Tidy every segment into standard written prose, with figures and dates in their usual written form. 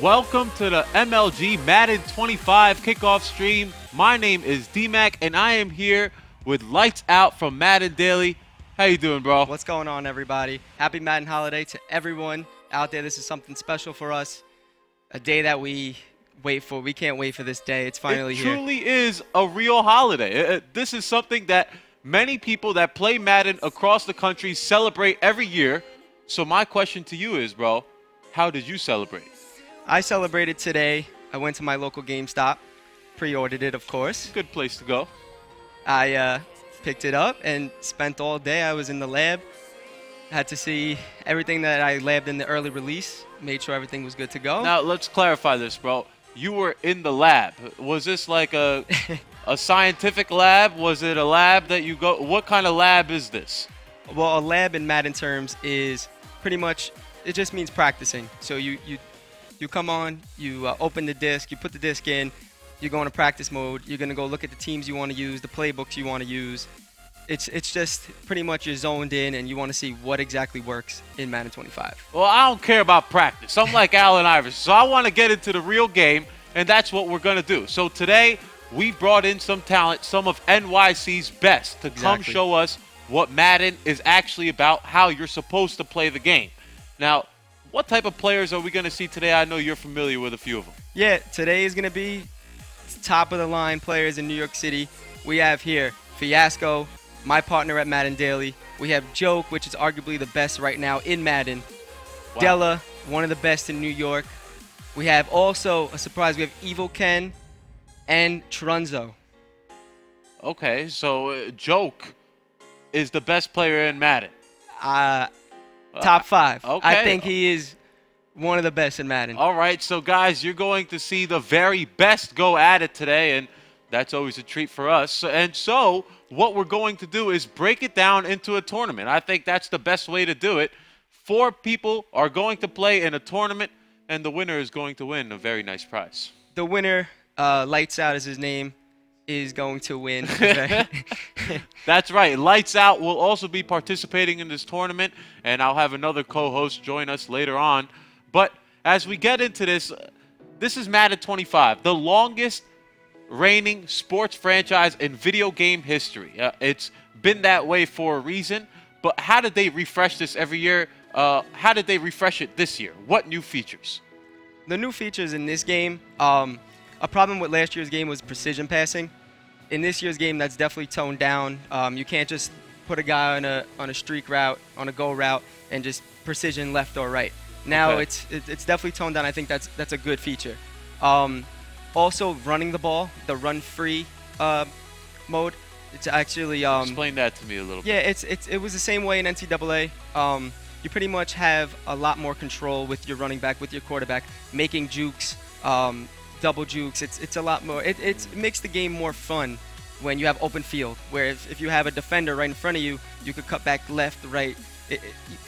Welcome to the MLG Madden 25 kickoff stream. My name is D-Mac, and I am here with Lights Out from Madden Daily. How you doing, bro? What's going on, everybody? Happy Madden holiday to everyone out there. This is something special for us, a day that we wait for. We can't wait for this day. It's finally here. It truly is a real holiday. This is something that many people that play Madden across the country celebrate every year. So my question to you is, bro, how did you celebrate? I celebrated today. I went to my local GameStop, pre-ordered it, of course. Good place to go. I picked it up and spent all day. I was in the lab. Had to see everything that I labbed in the early release. Made sure everything was good to go. Now, let's clarify this, bro. You were in the lab. Was this like a scientific lab? Was it a lab that you go? What kind of lab is this? Well, a lab in Madden terms is pretty much, it just means practicing. So you come on, you open the disc, you put the disc in, you go into practice mode. You're going to go look at the teams you want to use, the playbooks you want to use. It's just pretty much you're zoned in and you want to see what exactly works in Madden 25. Well, I don't care about practice. I'm like Allen Iverson, so I want to get into the real game, and that's what we're going to do. So today, we brought in some talent, some of NYC's best, to come show us what Madden is actually about, how you're supposed to play the game. Now, what type of players are we going to see today? I know you're familiar with a few of them. Yeah, today is going to be top-of-the-line players in New York City. We have here Fiasco, my partner at Madden Daily. We have Joke, which is arguably the best right now in Madden. Wow. Della, one of the best in New York. We have also, a surprise, we have Evil Ken and Trunzo. Okay, so Joke is the best player in Madden. Top 5. Okay. I think he is one of the best in Madden. All right, so guys, you're going to see the very best go at it today, and that's always a treat for us. And so what we're going to do is break it down into a tournament. I think that's the best way to do it. 4 people are going to play in a tournament, and the winner is going to win a very nice prize. The winner, Lights Out is his name, is going to win. That's right. Lights Out will also be participating in this tournament, and I'll have another co-host join us later on. But as we get into this, this is Madden 25, the longest reigning sports franchise in video game history. It's been that way for a reason, but how did they refresh this every year? How did they refresh it this year? What new features? The new features in this game, a problem with last year's game was precision passing. In this year's game, that's definitely toned down. You can't just put a guy on a streak route, on a go route, and just precision left or right. Now it's definitely toned down. I think that's a good feature. Also, running the ball, the run-free mode. It's actually explain that to me a little bit. Yeah, it was the same way in NCAA. You pretty much have a lot more control with your running back, with your quarterback, making jukes, double jukes. It's a lot more. It makes the game more fun when you have open field. Where if you have a defender right in front of you, you could cut back left, right.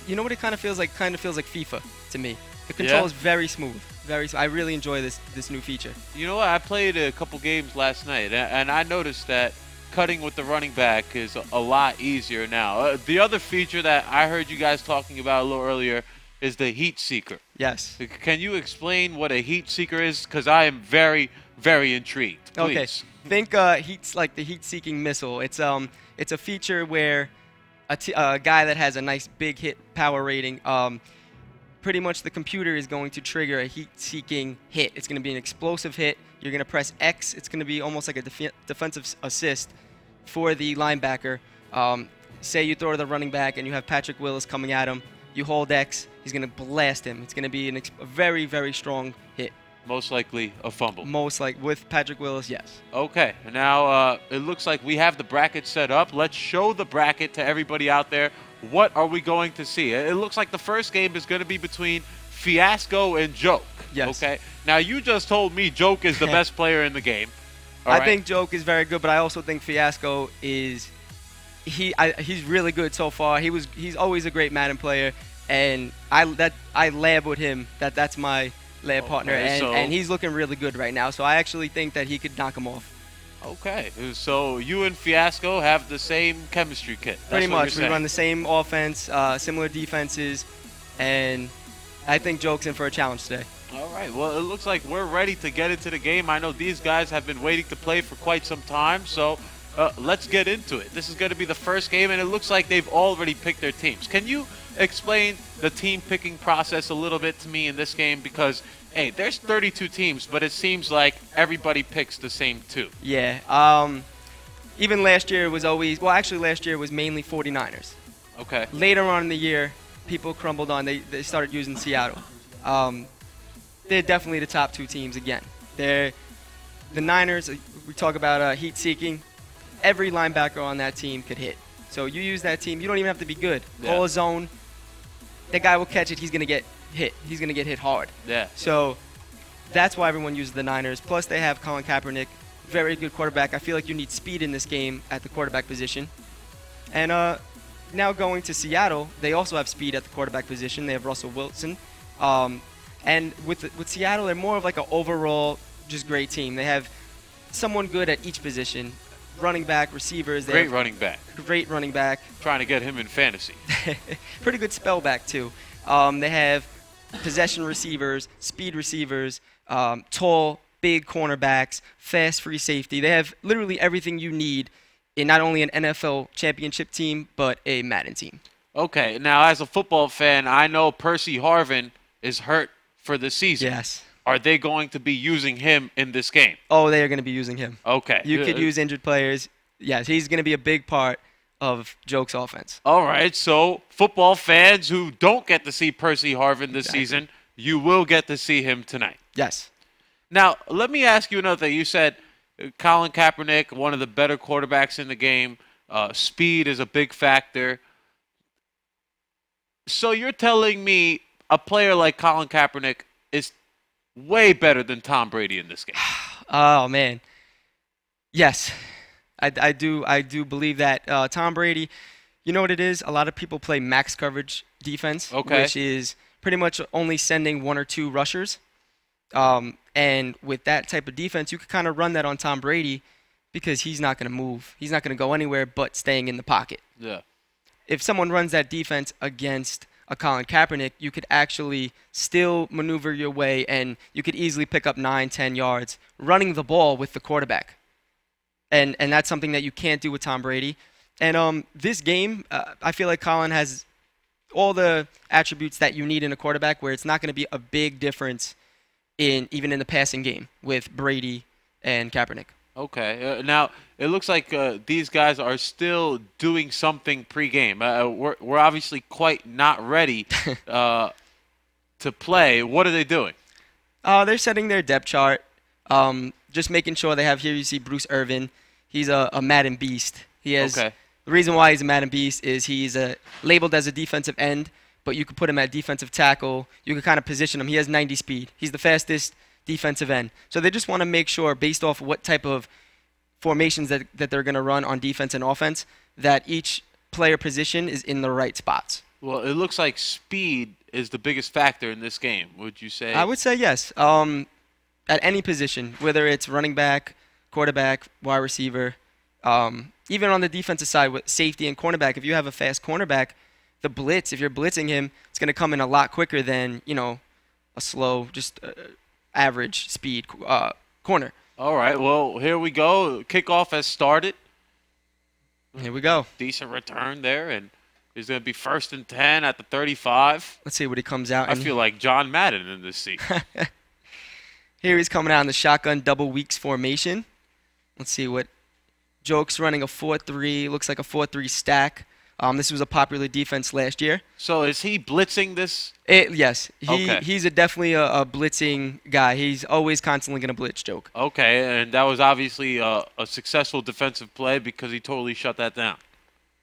You know what it kind of feels like? Kind of feels like FIFA to me. The control is very smooth. I really enjoy this new feature. You know what? I played a couple games last night, and I noticed that cutting with the running back is a lot easier now. The other feature that I heard you guys talking about a little earlier is the heat seeker. Yes. Can you explain what a heat seeker is? Because I am very, very intrigued. Please. Okay. Think heat's like the heat-seeking missile. It's a feature where a guy that has a nice big hit power rating, pretty much the computer is going to trigger a heat-seeking hit. It's going to be an explosive hit. You're going to press X. It's going to be almost like a defensive assist for the linebacker. Say you throw to the running back and you have Patrick Willis coming at him. You hold X. He's going to blast him. It's going to be a very, very strong hit. Most likely a fumble. Most like with Patrick Willis, yes. Okay. Now, it looks like we have the bracket set up. Let's show the bracket to everybody out there. What are we going to see? It looks like the first game is going to be between Fiasco and Joke. Yes. Okay. Now, you just told me Joke is the best player in the game. I think Joke is very good, but I also think Fiasco is he's really good so far. He's always a great Madden player, and I lab with him. That's my lab partner, and he's looking really good right now. So I actually think that he could knock him off. Okay, so you and Fiasco have the same chemistry kit. Pretty much. We run the same offense, similar defenses, and I think Joke's in for a challenge today. All right. Well, it looks like we're ready to get into the game. I know these guys have been waiting to play for quite some time, so let's get into it. This is going to be the first game, and it looks like they've already picked their teams. Can you explain the team picking process a little bit to me in this game? Because, hey, there's 32 teams, but it seems like everybody picks the same two. Yeah. Even last year was always, well, actually last year was mainly 49ers. Okay. Later on in the year, people crumbled on. They started using Seattle. They're definitely the top two teams again. They're the Niners. We talk about heat seeking. Every linebacker on that team could hit. So you use that team. You don't even have to be good. Yeah. Call a zone. That guy will catch it. He's gonna get hit. He's gonna get hit hard. Yeah. So that's why everyone uses the Niners. Plus they have Colin Kaepernick, very good quarterback. I feel like you need speed in this game at the quarterback position. And now going to Seattle, they also have speed at the quarterback position. They have Russell Wilson. And with Seattle, they're more of like an overall just great team. They have someone good at each position. Running back, receivers. Great running back. Great running back. Trying to get him in fantasy. Pretty good spell back, too. They have possession receivers, speed receivers, tall, big cornerbacks, fast free safety. They have literally everything you need in not only an NFL championship team, but a Madden team. Okay, now as a football fan, I know Percy Harvin is hurt for the season. Yes. Are they going to be using him in this game? Oh, they are going to be using him. Okay. You could use injured players. Yes, he's going to be a big part of Joke's offense. All right, so football fans who don't get to see Percy Harvin this season, you will get to see him tonight. Yes. Now, let me ask you another thing. You said Colin Kaepernick, one of the better quarterbacks in the game. Speed is a big factor. So you're telling me a player like Colin Kaepernick is way better than Tom Brady in this game? Oh, man. Yes. I do believe that. Tom Brady, you know what it is? A lot of people play max coverage defense, which is pretty much only sending one or two rushers. And with that type of defense, you could kind of run that on Tom Brady because he's not going to move. He's not going to go anywhere but staying in the pocket. Yeah. If someone runs that defense against a Colin Kaepernick, you could actually still maneuver your way and you could easily pick up 9, 10 yards running the ball with the quarterback. And that's something that you can't do with Tom Brady. And this game, I feel like Colin has all the attributes that you need in a quarterback where it's not going to be a big difference even in the passing game with Brady and Kaepernick. Okay. Now, it looks like these guys are still doing something pregame. We're obviously quite not ready to play. What are they doing? They're setting their depth chart, just making sure they have here you see Bruce Irvin. He's a Madden beast. He has the reason why he's a Madden beast is he's labeled as a defensive end, but you could put him at defensive tackle. You could kind of position him. He has 90 speed. He's the fastest defensive end. So they just want to make sure, based off what type of formations that they're going to run on defense and offense, that each player position is in the right spots. Well, it looks like speed is the biggest factor in this game, would you say? I would say yes. At any position, whether it's running back, quarterback, wide receiver, even on the defensive side with safety and cornerback, if you have a fast cornerback, the blitz, if you're blitzing him, it's going to come in a lot quicker than, a slow, just average speed corner. All right, well, here we go. Kickoff has started. Here we go. Decent return there, and it's going to be 1st and 10 at the 35. Let's see what he comes out. I feel like John Madden in this seat. Here he's coming out in the shotgun double weeks formation. Let's see what Joke's running a 4-3. Looks like a 4-3 stack. This was a popular defense last year. So is he blitzing this? Yes. He's definitely a blitzing guy. He's always constantly going to blitz Joke. Okay, and that was obviously a successful defensive play because he totally shut that down.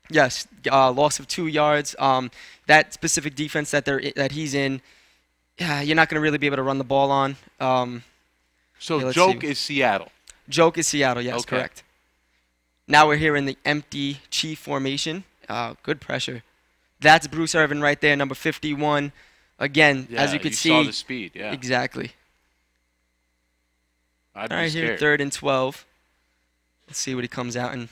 Yes, loss of 2 yards. That specific defense that he's in, you're not going to really be able to run the ball on. So Joke is Seattle. Joke is Seattle, yes, correct. Now we're here in the empty chief formation. Good pressure. That's Bruce Irvin right there, number 51. Again, as you could see. Saw the speed, yeah. Exactly. I'd All right, be scared. here, 3rd and 12. Let's see what he comes out in.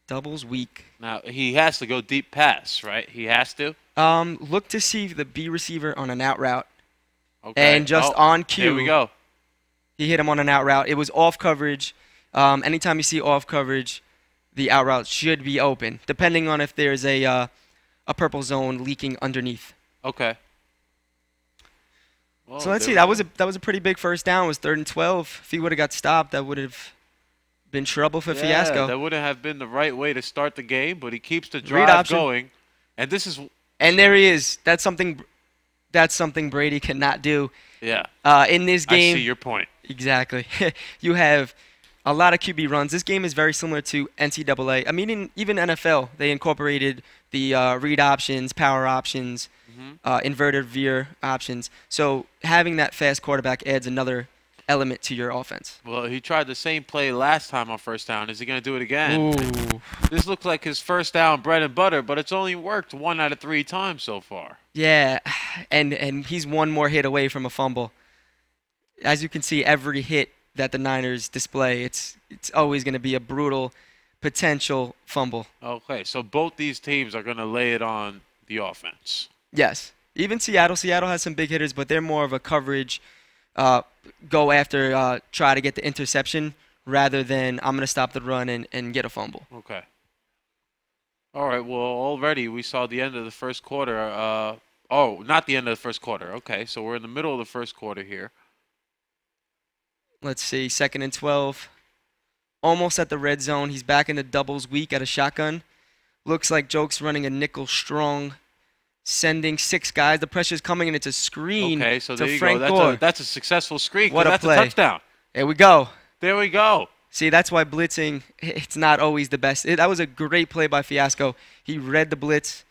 Doubles weak. Now, he has to go deep pass, right? He has to? Look to see the B receiver on an out route. Okay. And just on cue, here we go. he hit him on an out route. It was off coverage. Anytime you see off coverage, the out route should be open, depending on if there's a purple zone leaking underneath. Okay. Well, So let's see. That was a pretty big first down. It was 3rd and 12. If he would have got stopped, that would have been trouble for Fiasco. That wouldn't have been the right way to start the game, but he keeps the Read drive option. going. And this is And there he is. That's something Brady cannot do. Yeah. In this game. I see your point. Exactly. You have a lot of QB runs. This game is very similar to NCAA. I mean, even NFL, they incorporated the read options, power options, inverted veer options. So having that fast quarterback adds another element to your offense. Well, he tried the same play last time on first down. Is he going to do it again? Ooh. This looks like his first down bread and butter, but it's only worked 1 out of 3 times so far. Yeah, and he's one more hit away from a fumble. As you can see, every hit that the Niners display, it's always going to be a brutal potential fumble. Okay, so both these teams are going to lay it on the offense. Yes. Even Seattle. Seattle has some big hitters, but they're more of a coverage, go after, try to get the interception rather than I'm going to stop the run and get a fumble. Okay. All right, well, already we saw the end of the first quarter. Oh, not the end of the first quarter. Okay, so we're in the middle of the first quarter here. Let's see, 2nd and 12. Almost at the red zone. He's back in the doubles weak at a shotgun. Looks like Joke's running a nickel strong, sending 6 guys. The pressure's coming, and it's a screen Okay, so to there you Frank go. Gore. That's a successful screen. What a That's play. a touchdown. There we go. There we go. See, that's why blitzing, it's not always the best. That was a great play by Fiasco. He read the blitz.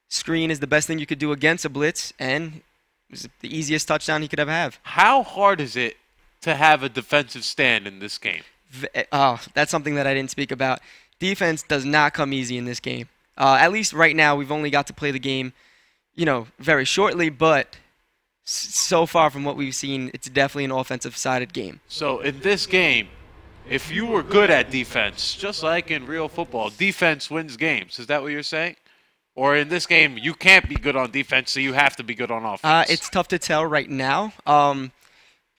Screen is the best thing you could do against a blitz, and it was the easiest touchdown he could ever have. How hard is it to have a defensive stand in this game? Oh, that's something that I didn't speak about. Defense does not come easy in this game. At least right now, we've only got to play the game, very shortly, but so far from what we've seen, it's definitely an offensive-sided game. So in this game, if you were good at defense, just like in real football, defense wins games. Is that what you're saying? Or in this game, you can't be good on defense, so you have to be good on offense? It's tough to tell right now.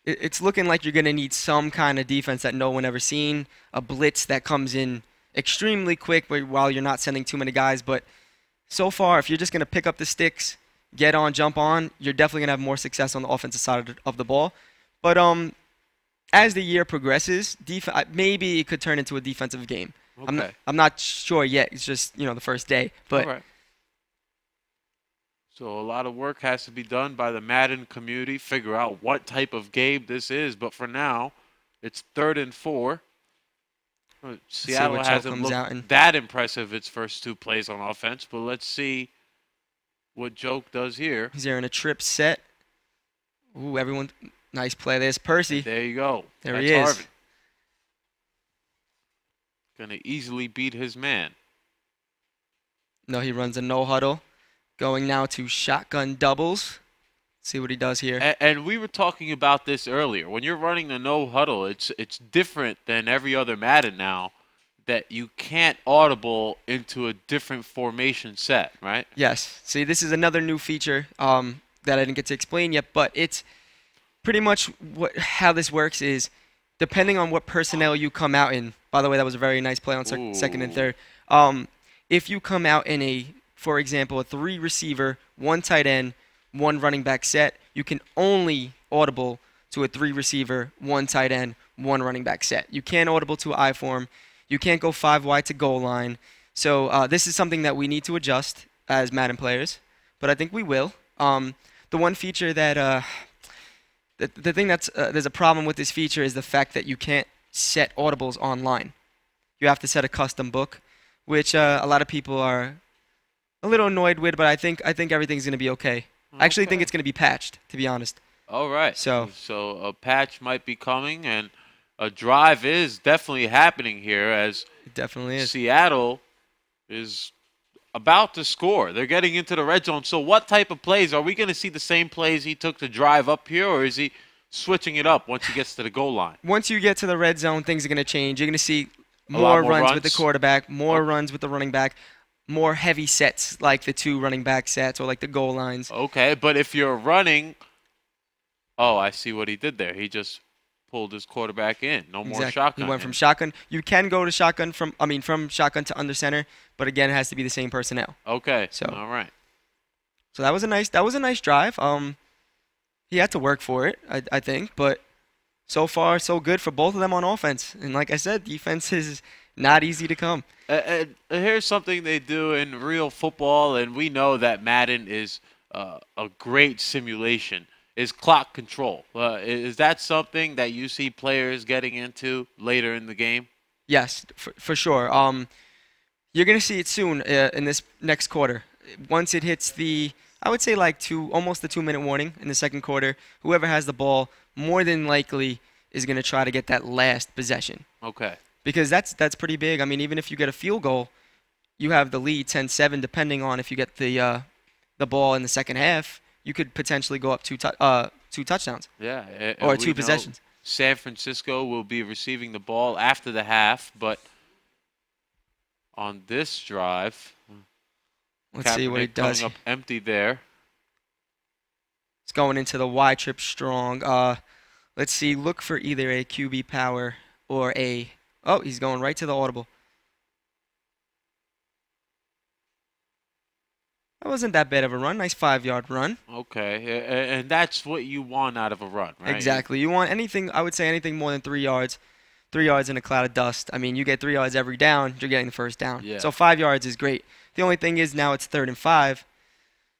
It's looking like you're going to need some kind of defense that no one ever seen, a blitz that comes in extremely quick while you're not sending too many guys. But so far, if you're just going to pick up the sticks, get on, jump on, you're definitely going to have more success on the offensive side of the ball. But as the year progresses, maybe it could turn into a defensive game. Okay. I'm not sure yet. It's just the first day. But all right. So a lot of work has to be done by the Madden community, figure out what type of game this is. But for now, it's 3rd and 4. Seattle hasn't looked that impressive its first 2 plays on offense, but let's see what Joke does here. He's there in a trip set. Ooh, everyone, nice play. There's Percy. There you go. There That's he is. Harvin. Gonna easily beat his man. No, he runs a no huddle. Going now to shotgun doubles. See what he does here. And we were talking about this earlier. When you're running the no huddle, it's different than every other Madden now, that you can't audible into a different formation set, right? Yes. See, this is another new feature that I didn't get to explain yet, but it's pretty much how this works is depending on what personnel you come out in. By the way, that was a very nice play on 2nd and 3rd. If you come out in for example, a 3 receiver, 1 tight end, 1 running back set, you can only audible to a 3 receiver, 1 tight end, 1 running back set. You can't audible to an I form. You can't go 5 wide to goal line. So this is something that we need to adjust as Madden players, but I think we will. The one feature that the thing that's there's a problem with this feature is the fact that you can't set audibles online. You have to set a custom book, which a lot of people are a little annoyed with, but I think everything's going to be okay. I actually think it's going to be patched, to be honest. All right. So a patch might be coming, and a drive is definitely happening here as it definitely is. Seattle is about to score. They're getting into the red zone. So what type of plays? Are we going to see the same plays he took to drive up here, or is he switching it up once he gets to the goal line? Once you get to the red zone, things are going to change. You're going to see more runs with the quarterback, more runs with the running back, more heavy sets like the 2 running back sets or like the goal lines. Okay, but if you're running Oh, I see what he did there. He just pulled his quarterback in. No more shotgun. He went from shotgun. You can go to shotgun from shotgun to under center, but again, it has to be the same personnel. Okay. So all right. So that was a nice drive. He had to work for it, I think, but so far so good for both of them on offense. And like I said, defense is not easy to come. Here's something they do in real football, and we know that Madden is a great simulation, is clock control. Is that something that you see players getting into later in the game? Yes, for sure. You're going to see it soon in this next quarter. Once it hits I would say like almost the 2-minute warning in the second quarter, whoever has the ball more than likely is going to try to get that last possession. Okay. Because that's pretty big. I mean, even if you get a field goal, you have the lead 10-7, depending on if you get the ball in the second half. You could potentially go up two touchdowns. Yeah. Or two possessions. San Francisco will be receiving the ball after the half, but on this drive, let's see what he does. Coming up empty there. It's going into the Y trip strong. Let's see. Look for either a QB power or a. Oh, he's going right to the audible. That wasn't that bad of a run. Nice 5-yard run. Okay, and that's what you want out of a run, right? Exactly. You want anything. I would say anything more than 3 yards. 3 yards in a cloud of dust. I mean, you get 3 yards every down, you're getting the first down. Yeah. So 5 yards is great. The only thing is now it's 3rd and 5.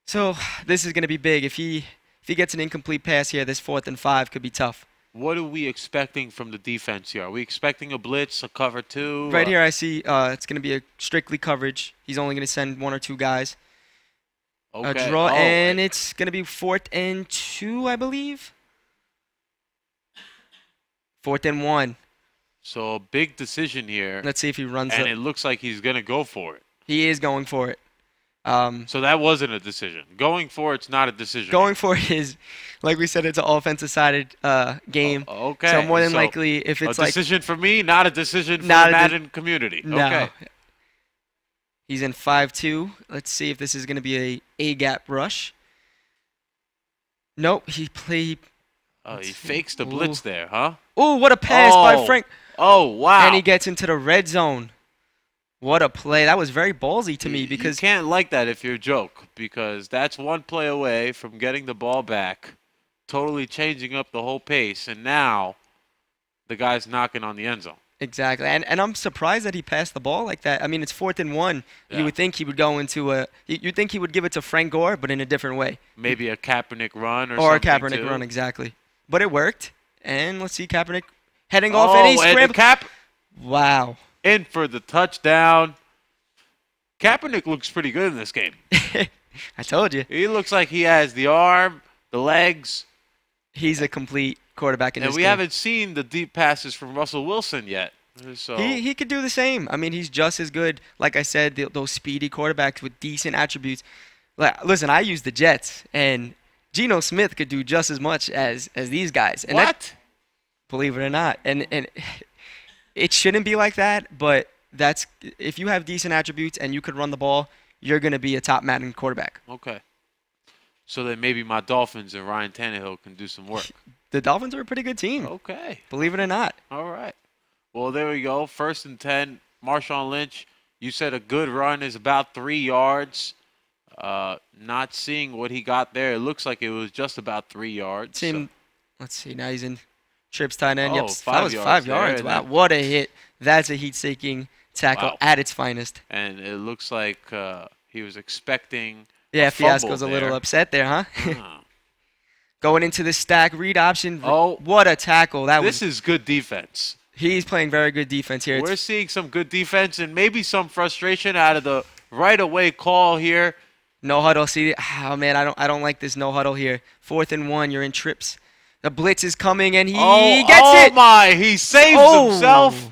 So this is going to be big. If he gets an incomplete pass here, this 4th and 5 could be tough. What are we expecting from the defense here? Are we expecting a blitz, a cover 2? Right here I see it's going to be a strictly coverage. He's only going to send 1 or 2 guys. Okay. A draw, and it's going to be 4th and 2, I believe. 4th and 1. So a big decision here. Let's see if he runs and it looks like he's going to go for it. He is going for it. So that wasn't a decision. Going for it's not a decision. Going for it is, like we said, it's an offensive-sided game. Okay. So more than likely, if it's a decision for me, not a decision for the Madden community. No. Okay. He's in 5-2. Let's see if this is going to be a A-gap rush. Nope. He fakes the blitz there, huh? Oh, what a pass by Frank. Oh, wow. And he gets into the red zone. What a play. That was very ballsy to me because you can't like that if you're a joke, because that's one play away from getting the ball back, totally changing up the whole pace, and now the guy's knocking on the end zone. Exactly. And I'm surprised that he passed the ball like that. I mean, it's 4th and 1. Yeah. You would think he would go into you'd think he would give it to Frank Gore, but in a different way. Maybe a Kaepernick run or something. Or a Kaepernick run, exactly. But it worked. And let's see Kaepernick heading off, and he's scrambling. Wow. In for the touchdown. Kaepernick looks pretty good in this game. I told you. He looks like he has the arm, the legs. He's a complete quarterback in this game. And we haven't seen the deep passes from Russell Wilson yet. So he could do the same. I mean, he's just as good. Like I said, those speedy quarterbacks with decent attributes. Listen, I use the Jets, and Geno Smith could do just as much as these guys. And what? Believe it or not. And it shouldn't be like that, but if you have decent attributes and you could run the ball, you're going to be a top Madden quarterback. Okay. So then maybe my Dolphins and Ryan Tannehill can do some work. The Dolphins are a pretty good team. Okay. Believe it or not. All right. Well, there we go. 1st and 10. Marshawn Lynch, you said a good run is about 3 yards. Not seeing what he got there. It looks like it was just about 3 yards. Let's see. Now he's in trips tight end. Yep, that was 5 yards. Wow, what a hit. That's a heat-seeking tackle at its finest. And it looks like he was expecting Fiasco's a little upset there, huh? Going into the stack read option. Oh, what a tackle. This is good defense. He's playing very good defense here. We're seeing some good defense and maybe some frustration out of the right-away call here. No huddle. See, oh man, I don't like this no huddle here. 4th and 1, you're in trips. The blitz is coming and he gets it. Oh my, he saves himself.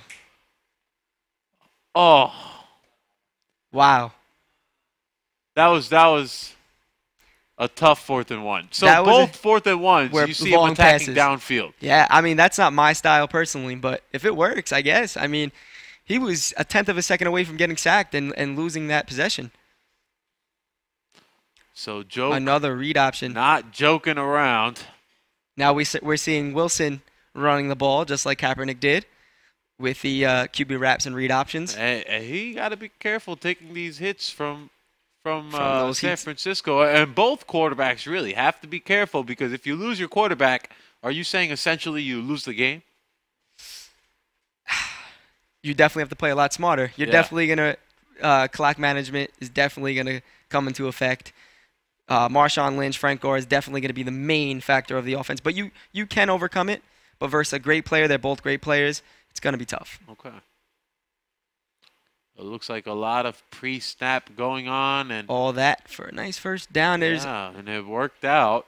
Oh. Wow. That was a tough 4th and 1. So both 4th and 1s, you see him attacking downfield. Yeah, I mean, that's not my style personally, but if it works, I guess. I mean, he was a 1/10 of a second away from getting sacked and losing that possession. So another read option. Not joking around. Now we're seeing Wilson running the ball just like Kaepernick did with the QB wraps and read options. And he got to be careful taking these hits from those San hits. Francisco. And both quarterbacks really have to be careful, because if you lose your quarterback, are you saying essentially you lose the game? You definitely have to play a lot smarter. You're definitely going to clock management is definitely going to come into effect. Marshawn Lynch, Frank Gore is definitely going to be the main factor of the offense. But you can overcome it. But versus a great player, they're both great players, it's going to be tough. Okay. It looks like a lot of pre-snap going on, and all that for a nice first down. There's and it worked out.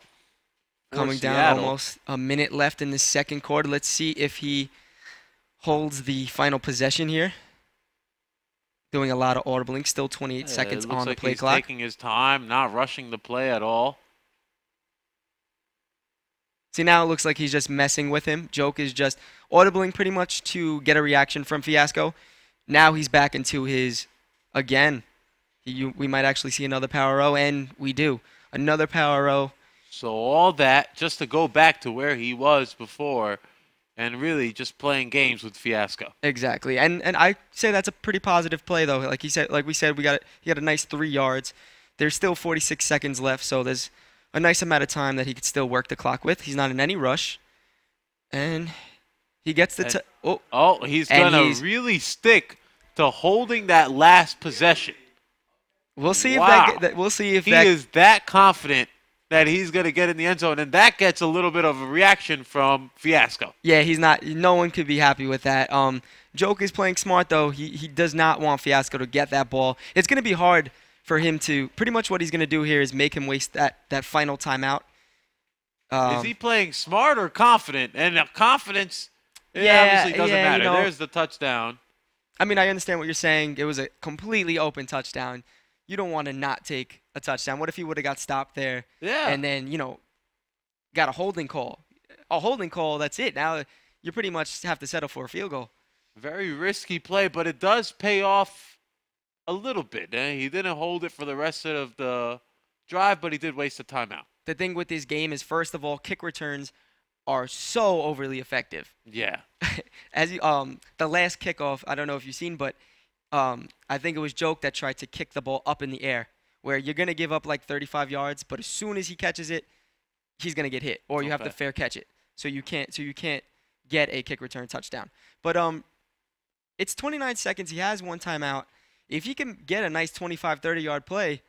Coming down, almost a minute left in the second quarter. Let's see if he holds the final possession here. Doing a lot of audibling. Still 28 seconds on the play clock. He's taking his time, not rushing the play at all. See, now it looks like he's just messing with him. Joke is just audibling pretty much to get a reaction from Fiasco. Now he's back into his, again, we might actually see another power row, and we do. Another power row. So all that just to go back to where he was before, and really just playing games with Fiasco. Exactly, and I say that's a pretty positive play though. Like we said, he got a nice 3 yards. There's still 46 seconds left, so there's a nice amount of time that he could still work the clock with. He's not in any rush, and he gets the he's gonna really stick to holding that last possession. We'll see we'll see if he is that confident that he's going to get in the end zone, and that gets a little bit of a reaction from Fiasco. Yeah, he's not. No one could be happy with that. Joke is playing smart, though. He does not want Fiasco to get that ball. It's going to be hard for him to. Pretty much what he's going to do here is make him waste that final timeout. Is he playing smart or confident? And confidence, obviously doesn't matter. You know, there's the touchdown. I mean, I understand what you're saying. It was a completely open touchdown. You don't want to not take a touchdown. What if he would have got stopped there? Yeah. And then, got a holding call. A holding call, that's it. Now you pretty much have to settle for a field goal. Very risky play, but it does pay off a little bit. He didn't hold it for the rest of the drive, but he did waste a timeout. The thing with this game is, first of all, kick returns are so overly effective. Yeah. As the last kickoff, I don't know if you've seen, but I think it was Joke that tried to kick the ball up in the air, where you're going to give up like 35 yards, but as soon as he catches it, he's going to get hit, or you have to fair catch it. So you can't get a kick return touchdown. But it's 29 seconds. He has one timeout. If he can get a nice 25, 30-yard play,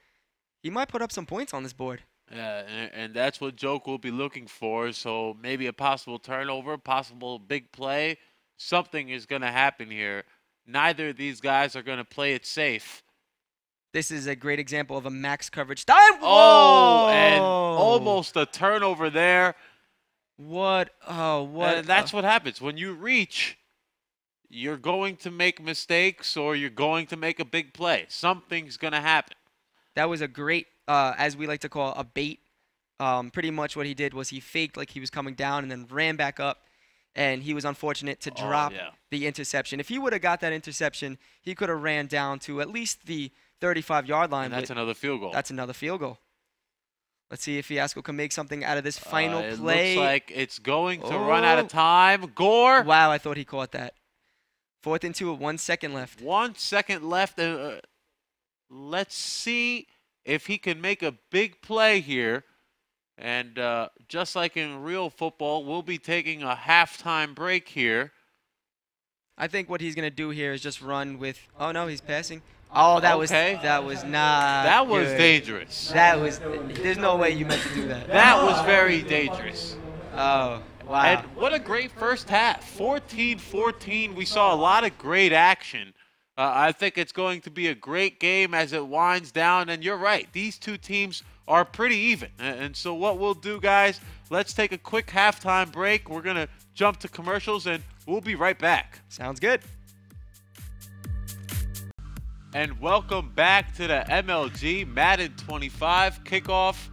he might put up some points on this board. Yeah, and that's what Joke will be looking for. So maybe a possible turnover, possible big play. Something is going to happen here. Neither of these guys are going to play it safe. This is a great example of a max coverage time. Oh, and almost a turnover there. What? Oh, what? And that's what happens. When you reach, you're going to make mistakes or you're going to make a big play. Something's going to happen. That was a great, as we like to call, a bait. Pretty much what he did was he faked like he was coming down and then ran back up. And he was unfortunate to drop the interception. If he would have got that interception, he could have ran down to at least the 35-yard line. And that's another field goal. That's another field goal. Let's see if Fiasco can make something out of this final it play. Looks like it's going to run out of time. Gore. Wow, I thought he caught that. 4th and 2 with 1 second left. 1 second left. Let's see if he can make a big play here. And just like in real football, we'll be taking a halftime break here. I think what he's going to do here is just run with – oh, no, he's passing. Oh, that was not That was good. dangerous. That was – there's no way you meant to do that. That was very dangerous. Oh, wow. And what a great first half. 14-14. We saw a lot of great action. I think it's going to be a great game as it winds down. And you're right. These two teams are pretty even. And so what we'll do, guys, let's take a quick halftime break. We're going to jump to commercials, and we'll be right back. Sounds good. And welcome back to the MLG Madden 25 kickoff.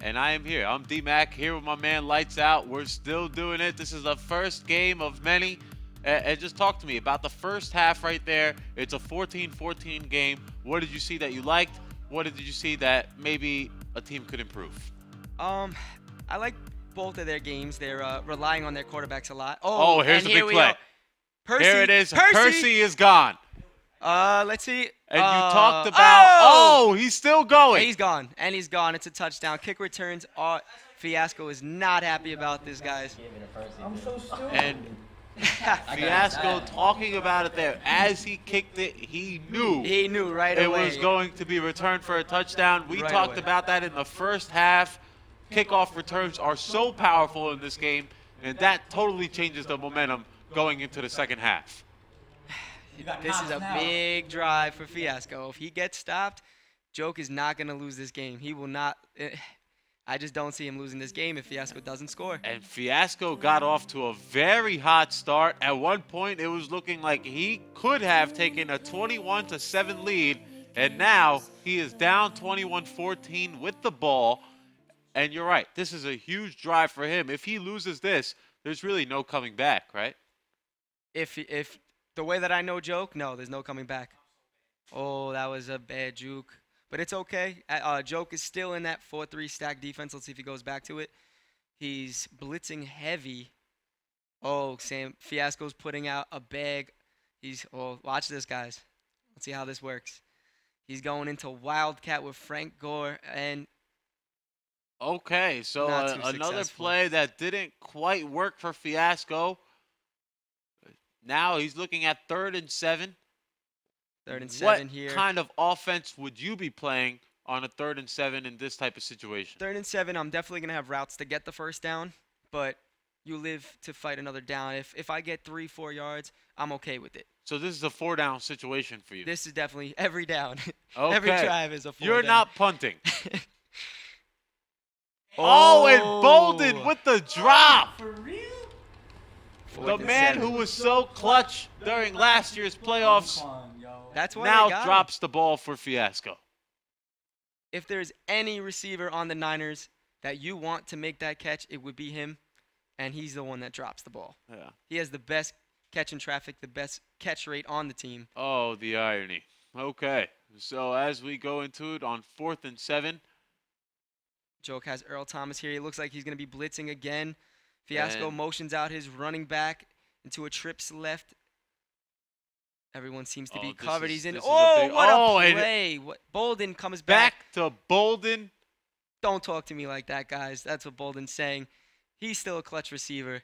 And I am here. I'm D-Mac here with my man Lights Out. We're still doing it. This is the first game of many. And just talk to me about the first half right there. It's a 14-14 game. What did you see that you liked? What did you see that maybe a team could improve? I like both of their games. They're relying on their quarterbacks a lot. Oh, here's the big play. Percy, here it is. Percy. Percy is gone. Let's see. And you talked about, oh, he's still going. He's gone, and he's gone. It's a touchdown. Kick returns. Fiasco is not happy about this, guys. I'm so stupid. And Fiasco talking about it there. As he kicked it, he knew. He knew right away. It was going to be returned for a touchdown. We Right talked away. about that in the first half. Kickoff returns are so powerful in this game, and that totally changes the momentum going into the second half. This is a big drive for Fiasco. If he gets stopped, Joke is not going to lose this game. He will not. I just don't see him losing this game if Fiasco doesn't score. And Fiasco got off to a very hot start. At one point, it was looking like he could have taken a 21-7 lead, and now he is down 21-14 with the ball. And you're right, this is a huge drive for him. If he loses this, there's really no coming back, right? If the way that I know Joke, no, there's no coming back. Oh, that was a bad juke. But it's okay. Joke is still in that 4-3 stack defense. Let's see if he goes back to it. He's blitzing heavy. Oh, Fiasco's putting out a bag. Watch this, guys. Let's see how this works. He's going into Wildcat with Frank Gore. And okay, so another play that didn't quite work for Fiasco. Now he's looking at 3rd and 7. 3rd and 7 here. What kind of offense would you be playing on a 3rd and 7 in this type of situation? 3rd and 7, I'm definitely going to have routes to get the first down, but you live to fight another down. If I get 3-4 yards, I'm okay with it. So this is a 4-down situation for you. This is definitely every down. Okay. Every drive is a 4-down. You're not punting. Oh, and Bolden with the drop. For real? The man who was so clutch during last year's playoffs That's why now they got drops the ball for Fiasco. If there's any receiver on the Niners that you want to make that catch, it would be him, and he's the one that drops the ball. Yeah. He has the best catch in traffic, the best catch rate on the team. Oh, the irony. Okay, so as we go into it on 4th and 7. Joke has Earl Thomas here. He looks like he's going to be blitzing again. Fiasco motions out his running back into a trips left. Everyone seems to be covered. He's in. What a play. Bolden comes back. Back to Bolden. Don't talk to me like that, guys. That's what Bolden's saying. He's still a clutch receiver.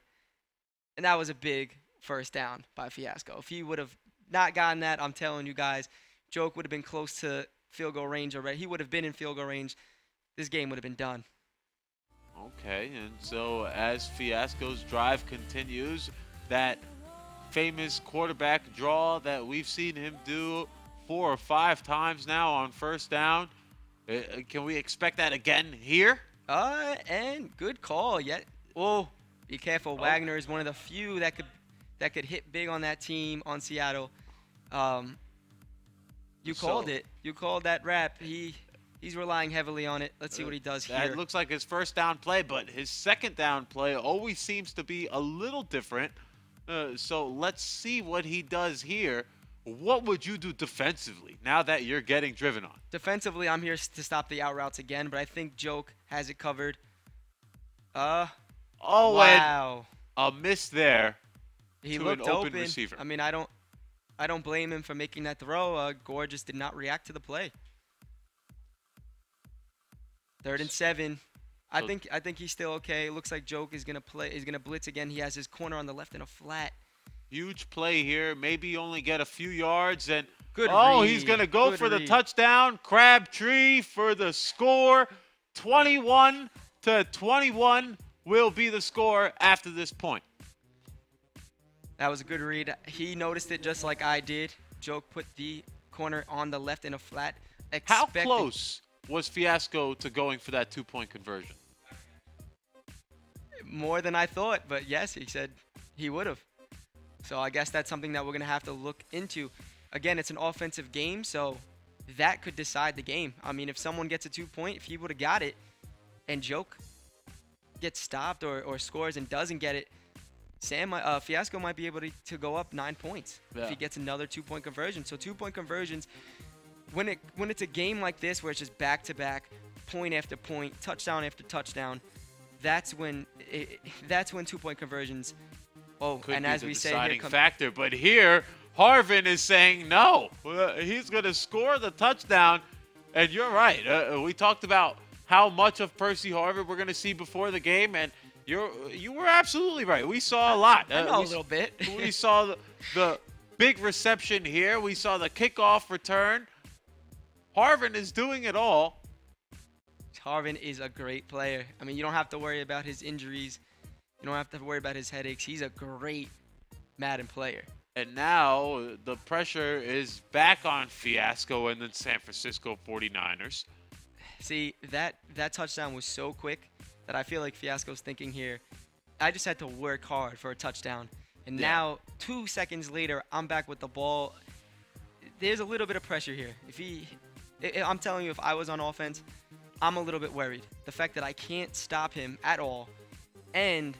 And that was a big first down by Fiasco. If he would have not gotten that, I'm telling you guys, Joke would have been close to field goal range already. He would have been in field goal range. This game would have been done. Okay, and so as Fiasco's drive continues, that famous quarterback draw that we've seen him do 4 or 5 times now on first down, can we expect that again here? And good call. Oh, be careful. Wagner is one of the few that could hit big on that team on Seattle. You called it. You called that rap. He's relying heavily on it. Let's see what he does here. That looks like his first down play, but his second down play always seems to be a little different. So let's see what he does here. What would you do defensively now that you're getting driven on? Defensively, I'm here to stop the out routes again, but I think Joke has it covered. Wow. And a miss there. He to looked an open open. receiver. I mean, I don't blame him for making that throw. Gore just did not react to the play. 3rd and 7. I think he's still okay. It looks like Joke is gonna blitz again. He has his corner on the left in a flat. Huge play here. Maybe only get a few yards and read. He's gonna go for the touchdown. Crabtree for the score. 21-21 will be the score after this point. That was a good read. He noticed it just like I did. Joke put the corner on the left in a flat. How close was Fiasco to going for that 2-point conversion? More than I thought, but yes, he said he would have. So I guess that's something that we're going to have to look into. Again, it's an offensive game, so that could decide the game. I mean, if someone gets a 2-point, if he would have got it, and Joke gets stopped or scores and doesn't get it, Fiasco might be able to go up 9 points if he gets another 2-point conversion. So 2-point conversions, when it's a game like this where it's just back-to-back, point after point, touchdown after touchdown, that's when two-point conversions. Oh, Could and be as the we say, deciding here factor. But here, Harvin is saying no. He's going to score the touchdown. And you're right. We talked about how much of Percy Harvin we're going to see before the game, and you were absolutely right. We saw a lot. I know a little bit. We saw the big reception here. We saw the kickoff return. Harvin is doing it all. Harvin is a great player. I mean, you don't have to worry about his injuries. You don't have to worry about his headaches. He's a great Madden player. And now the pressure is back on Fiasco and the San Francisco 49ers. See, that touchdown was so quick that I feel like Fiasco's thinking here, I just had to work hard for a touchdown. And now, 2 seconds later, I'm back with the ball. There's a little bit of pressure here. I'm telling you, if I was on offense, I'm a little bit worried. The fact that I can't stop him at all, and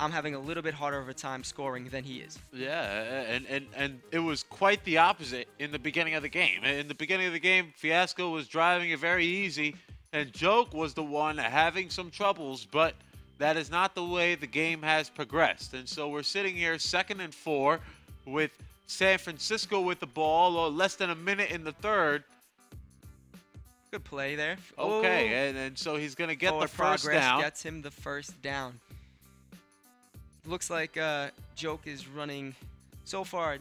I'm having a little bit harder of a time scoring than he is. Yeah, and it was quite the opposite in the beginning of the game. In the beginning of the game, Fiasco was driving it very easy, and Joke was the one having some troubles, but that is not the way the game has progressed. And so we're sitting here 2nd and 4 with San Francisco with the ball, or less than a minute in the third. Good play there. Okay, and so he's going to get the first down. Gets him the first down. Looks like Joke is running so far.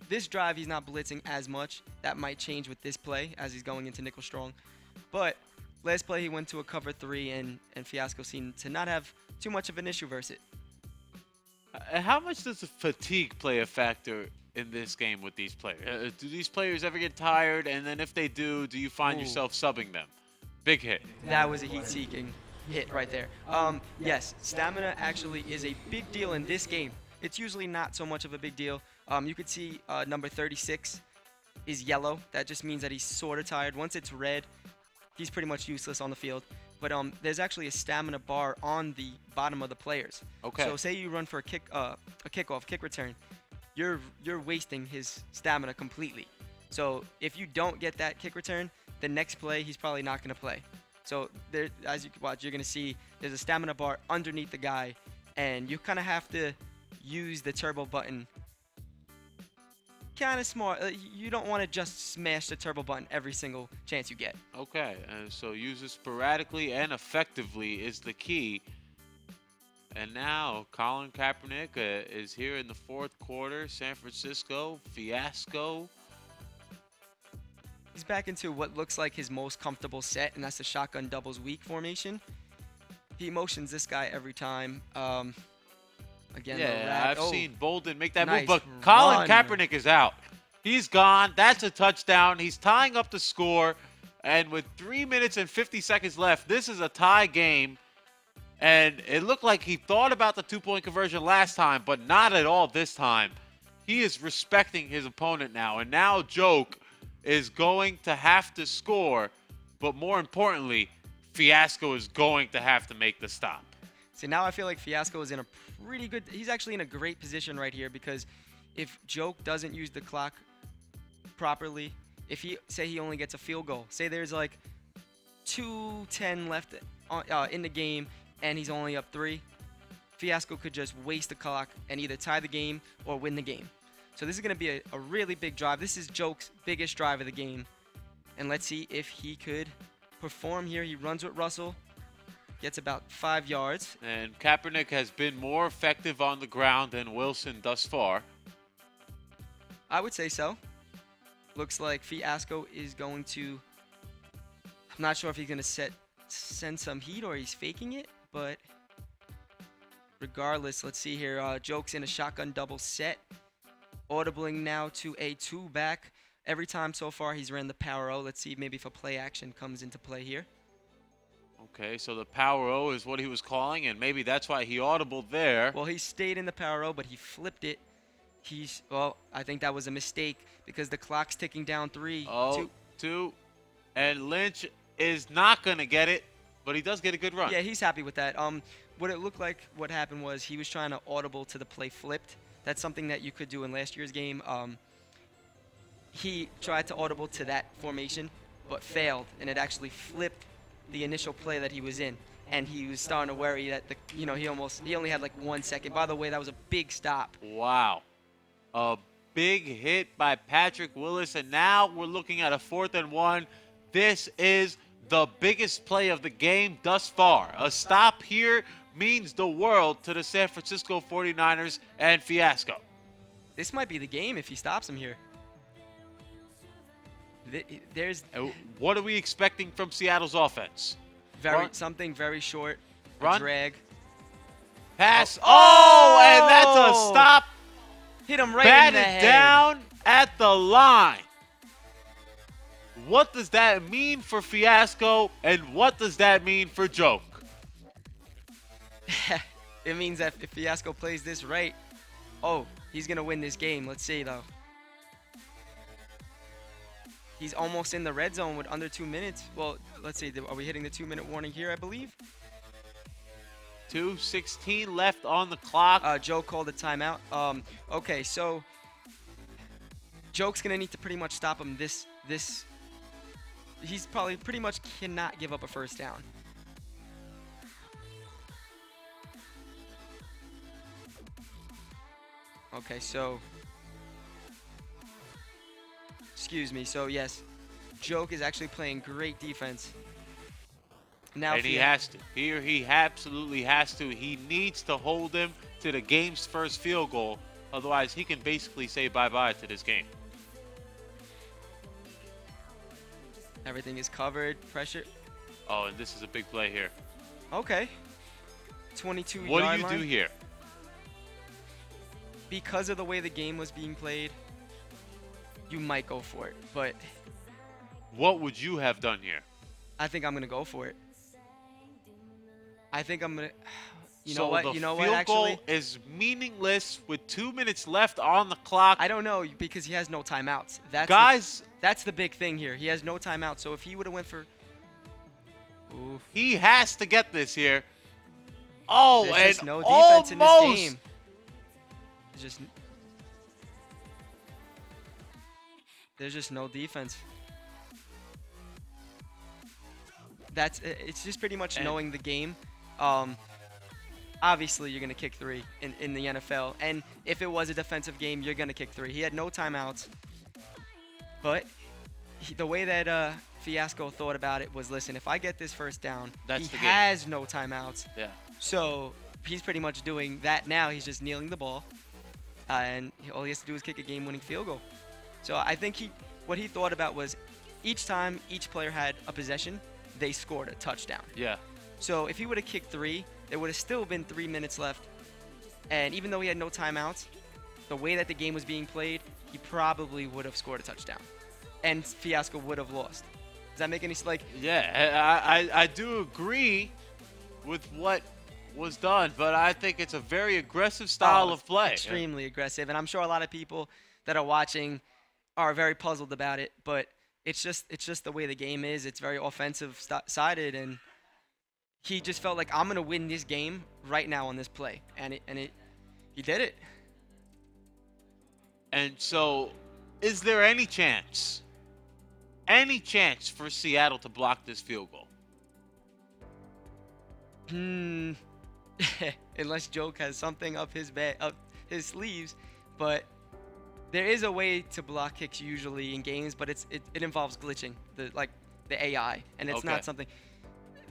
This drive, he's not blitzing as much. That might change with this play as he's going into nickel strong. But last play, he went to a cover 3, and Fiasco seemed to not have too much of an issue versus it. How much does the fatigue play a factor in this game with these players? Do these players ever get tired? And then if they do you find yourself subbing them? Big hit. That was a heat-seeking hit right there. Yes, stamina actually is a big deal in this game. It's usually not so much of a big deal. You could see number 36 is yellow. That just means that he's sort of tired. Once it's red, he's pretty much useless on the field. But there's actually a stamina bar on the bottom of the players. Okay. So say you run for a kickoff, kick return, you're wasting his stamina completely. So if you don't get that kick return, the next play he's probably not going to play. So there, as you can watch, you're going to see there's a stamina bar underneath the guy, and you kind of have to use the turbo button kind of smart. You don't want to just smash the turbo button every single chance you get. Okay, so use it sporadically and effectively is the key. And now Colin Kaepernick is here in the 4th quarter. San Francisco, Fiasco. He's back into what looks like his most comfortable set, and that's the shotgun doubles weak formation. He motions this guy every time. Again, yeah, I've seen Bolden make that nice move, but Colin run. Kaepernick is out. He's gone. That's a touchdown. He's tying up the score. And with 3 minutes and 50 seconds left, this is a tie game. And it looked like he thought about the 2-point conversion last time, but not at all this time. He is respecting his opponent now. And now Joke is going to have to score. But more importantly, Fiasco is going to have to make the stop. See, now I feel like Fiasco is in a pretty good... He's actually in a great position right here, because if Joke doesn't use the clock properly, if he only gets a field goal, say there's like 2:10 left in the game and he's only up 3, Fiasco could just waste the clock and either tie the game or win the game. So this is going to be a really big drive. This is Joke's biggest drive of the game. And let's see if he could perform here. He runs with Russell. Gets about 5 yards. And Kaepernick has been more effective on the ground than Wilson thus far. I would say so. Looks like Fiasco is going to... I'm not sure if he's going to send some heat or he's faking it, but regardless, let's see here. Joke's in a shotgun double set. Audibling now to a 2-back. Every time so far he's ran the power O. Let's see maybe if a play action comes into play here. Okay, so the power O is what he was calling, and maybe that's why he audibled there. Well, he stayed in the power O, but he flipped it. Well, I think that was a mistake because the clock's ticking down 3, 2, and Lynch is not going to get it, but he does get a good run. Yeah, he's happy with that. What it looked like what happened was he was trying to audible to the play flipped. That's something that you could do in last year's game. He tried to audible to that formation, but failed, and it actually flipped the initial play that he was in. and he was starting to worry that he only had like 1 second. By the way, that was a big stop. Wow. A big hit by Patrick Willis, and now we're looking at a 4th and 1. This is the biggest play of the game thus far. A stop here means the world to the San Francisco 49ers and Fiasco. This might be the game if he stops him here. What are we expecting from Seattle's offense? Something very short. Run. Drag. Pass. Oh, and that's a stop. Hit him right in the head. Batted down at the line. What does that mean for Fiasco, and what does that mean for Joke? It means that if Fiasco plays this right, he's going to win this game. Let's see, though. He's almost in the red zone with under 2 minutes. Well, let's see. Are we hitting the 2-minute warning here, I believe? 2:16 left on the clock. Joe called a timeout. Okay, so Joke's going to need to pretty much stop him he's probably pretty much cannot give up a first down. Okay, so excuse me. So yes, Joke is actually playing great defense. Now and he has to. Here he absolutely has to. He needs to hold him to the game's first field goal. Otherwise, he can basically say bye-bye to this game. Everything is covered. Pressure. Oh, and this is a big play here. Okay. 22-yard line. What do you do here? Because of the way the game was being played, you might go for it. But what would you have done here? I think I'm going to go for it. I think I'm going to... You know what? The field goal is meaningless with 2 minutes left on the clock. I don't know, because he has no timeouts. That's the big thing here. He has no timeouts. So if he would have went for... Oof. He has to get this here. Oh, There's and just no defense in this game. There's just no defense. It's just pretty much knowing the game. Obviously, you're going to kick 3 in the NFL. And if it was a defensive game, you're going to kick 3. He had no timeouts. But the way that Fiasco thought about it was, listen, if I get this first down, he has no timeouts. Yeah. So he's pretty much doing that now. He's just kneeling the ball. And all he has to do is kick a game-winning field goal. So I think what he thought about was each time each player had a possession, they scored a touchdown. Yeah. So if he would have kicked 3, there would have still been 3 minutes left. And even though he had no timeouts, the way that the game was being played, he probably would have scored a touchdown. And Fiasco would have lost. Does that make any sense? Yeah, I do agree with what was done, but I think it's a very aggressive style of play. Extremely aggressive. And I'm sure a lot of people that are watching are very puzzled about it, but it's just the way the game is. It's very offensive sided, and he just felt like, I'm going to win this game right now on this play. And he did it. And so, is there any chance for Seattle to block this field goal? Unless Joke has something up his sleeves. But there is a way to block kicks usually in games, but it involves glitching, the AI, and it's not something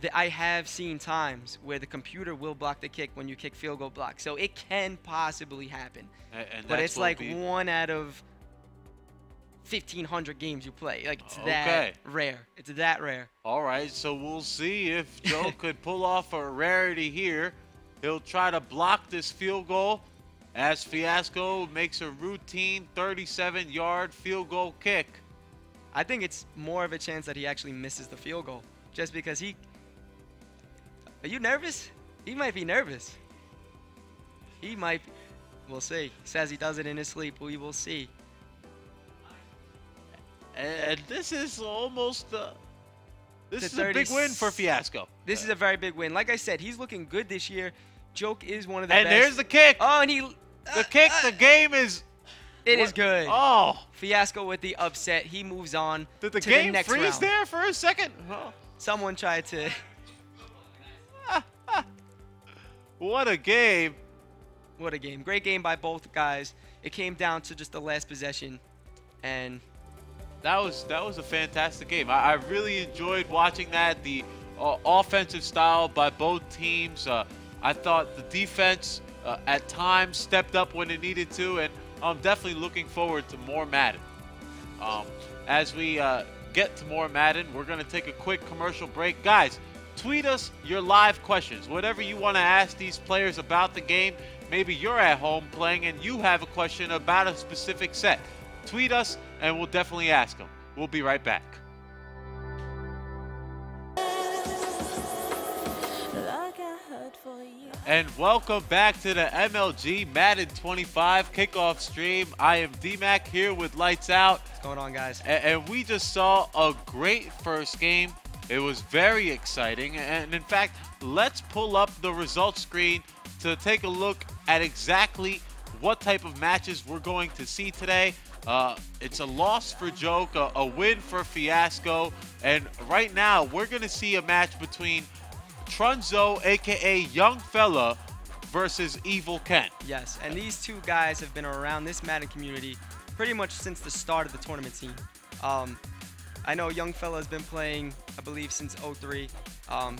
that I have seen times where the computer will block the kick when you kick field goal block. So it can possibly happen. But it's like 1 out of 1,500 games you play. Like, it's that rare. It's that rare. All right, so we'll see if Joe could pull off a rarity here. He'll try to block this field goal as Fiasco makes a routine 37-yard field goal kick. I think it's more of a chance that he actually misses the field goal, just because he... Are you nervous? He might be nervous. He might... We'll see. He says he does it in his sleep. We will see. And this is almost... this is a big win for Fiasco. This is a very big win. Like I said, he's looking good this year. Joke is one of the best. And there's the kick. Oh, and he... The kick, the game is... It is good. Oh. Fiasco with the upset. He moves on Did the to game the next freeze round. there for a second? Oh. Someone tried to... What a game. What a game. Great game by both guys. It came down to just the last possession, and that was a fantastic game. I really enjoyed watching that. The offensive style by both teams. I thought the defense at times stepped up when it needed to, and I'm definitely looking forward to more Madden. As we get to more Madden, we're going to take a quick commercial break. Guys, tweet us your live questions. Whatever you want to ask these players about the game. Maybe you're at home playing and you have a question about a specific set. Tweet us and we'll definitely ask them. We'll be right back. And welcome back to the MLG Madden 25 kickoff stream. I am D-Mac here with Lights Out. What's going on, guys? And we just saw a great first game. It was very exciting. And in fact, let's pull up the results screen to take a look at exactly what type of matches we're going to see today. It's a loss for Joke, a win for Fiasco. And right now, we're going to see a match between Trunzo, aka Young Fella, versus Evil Ken. Yes, and these two guys have been around this Madden community pretty much since the start of the tournament scene. I know Young Fella has been playing, I believe, since '03.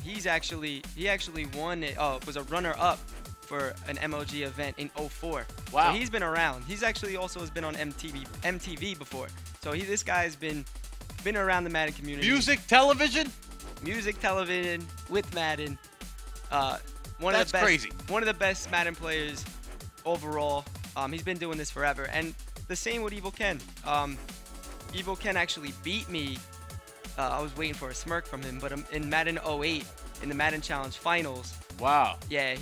He actually won it. Was a runner-up for an MLG event in '04. Wow. So he's been around. He's actually also has been on MTV before. So this guy's been around the Madden community. Music, television. Music, television, with Madden. That's crazy. One of the best Madden players overall. He's been doing this forever. And the same with Evil Ken. Evil Ken actually beat me. I was waiting for a smirk from him, but in Madden 08, in the Madden Challenge Finals. Wow. Yeah,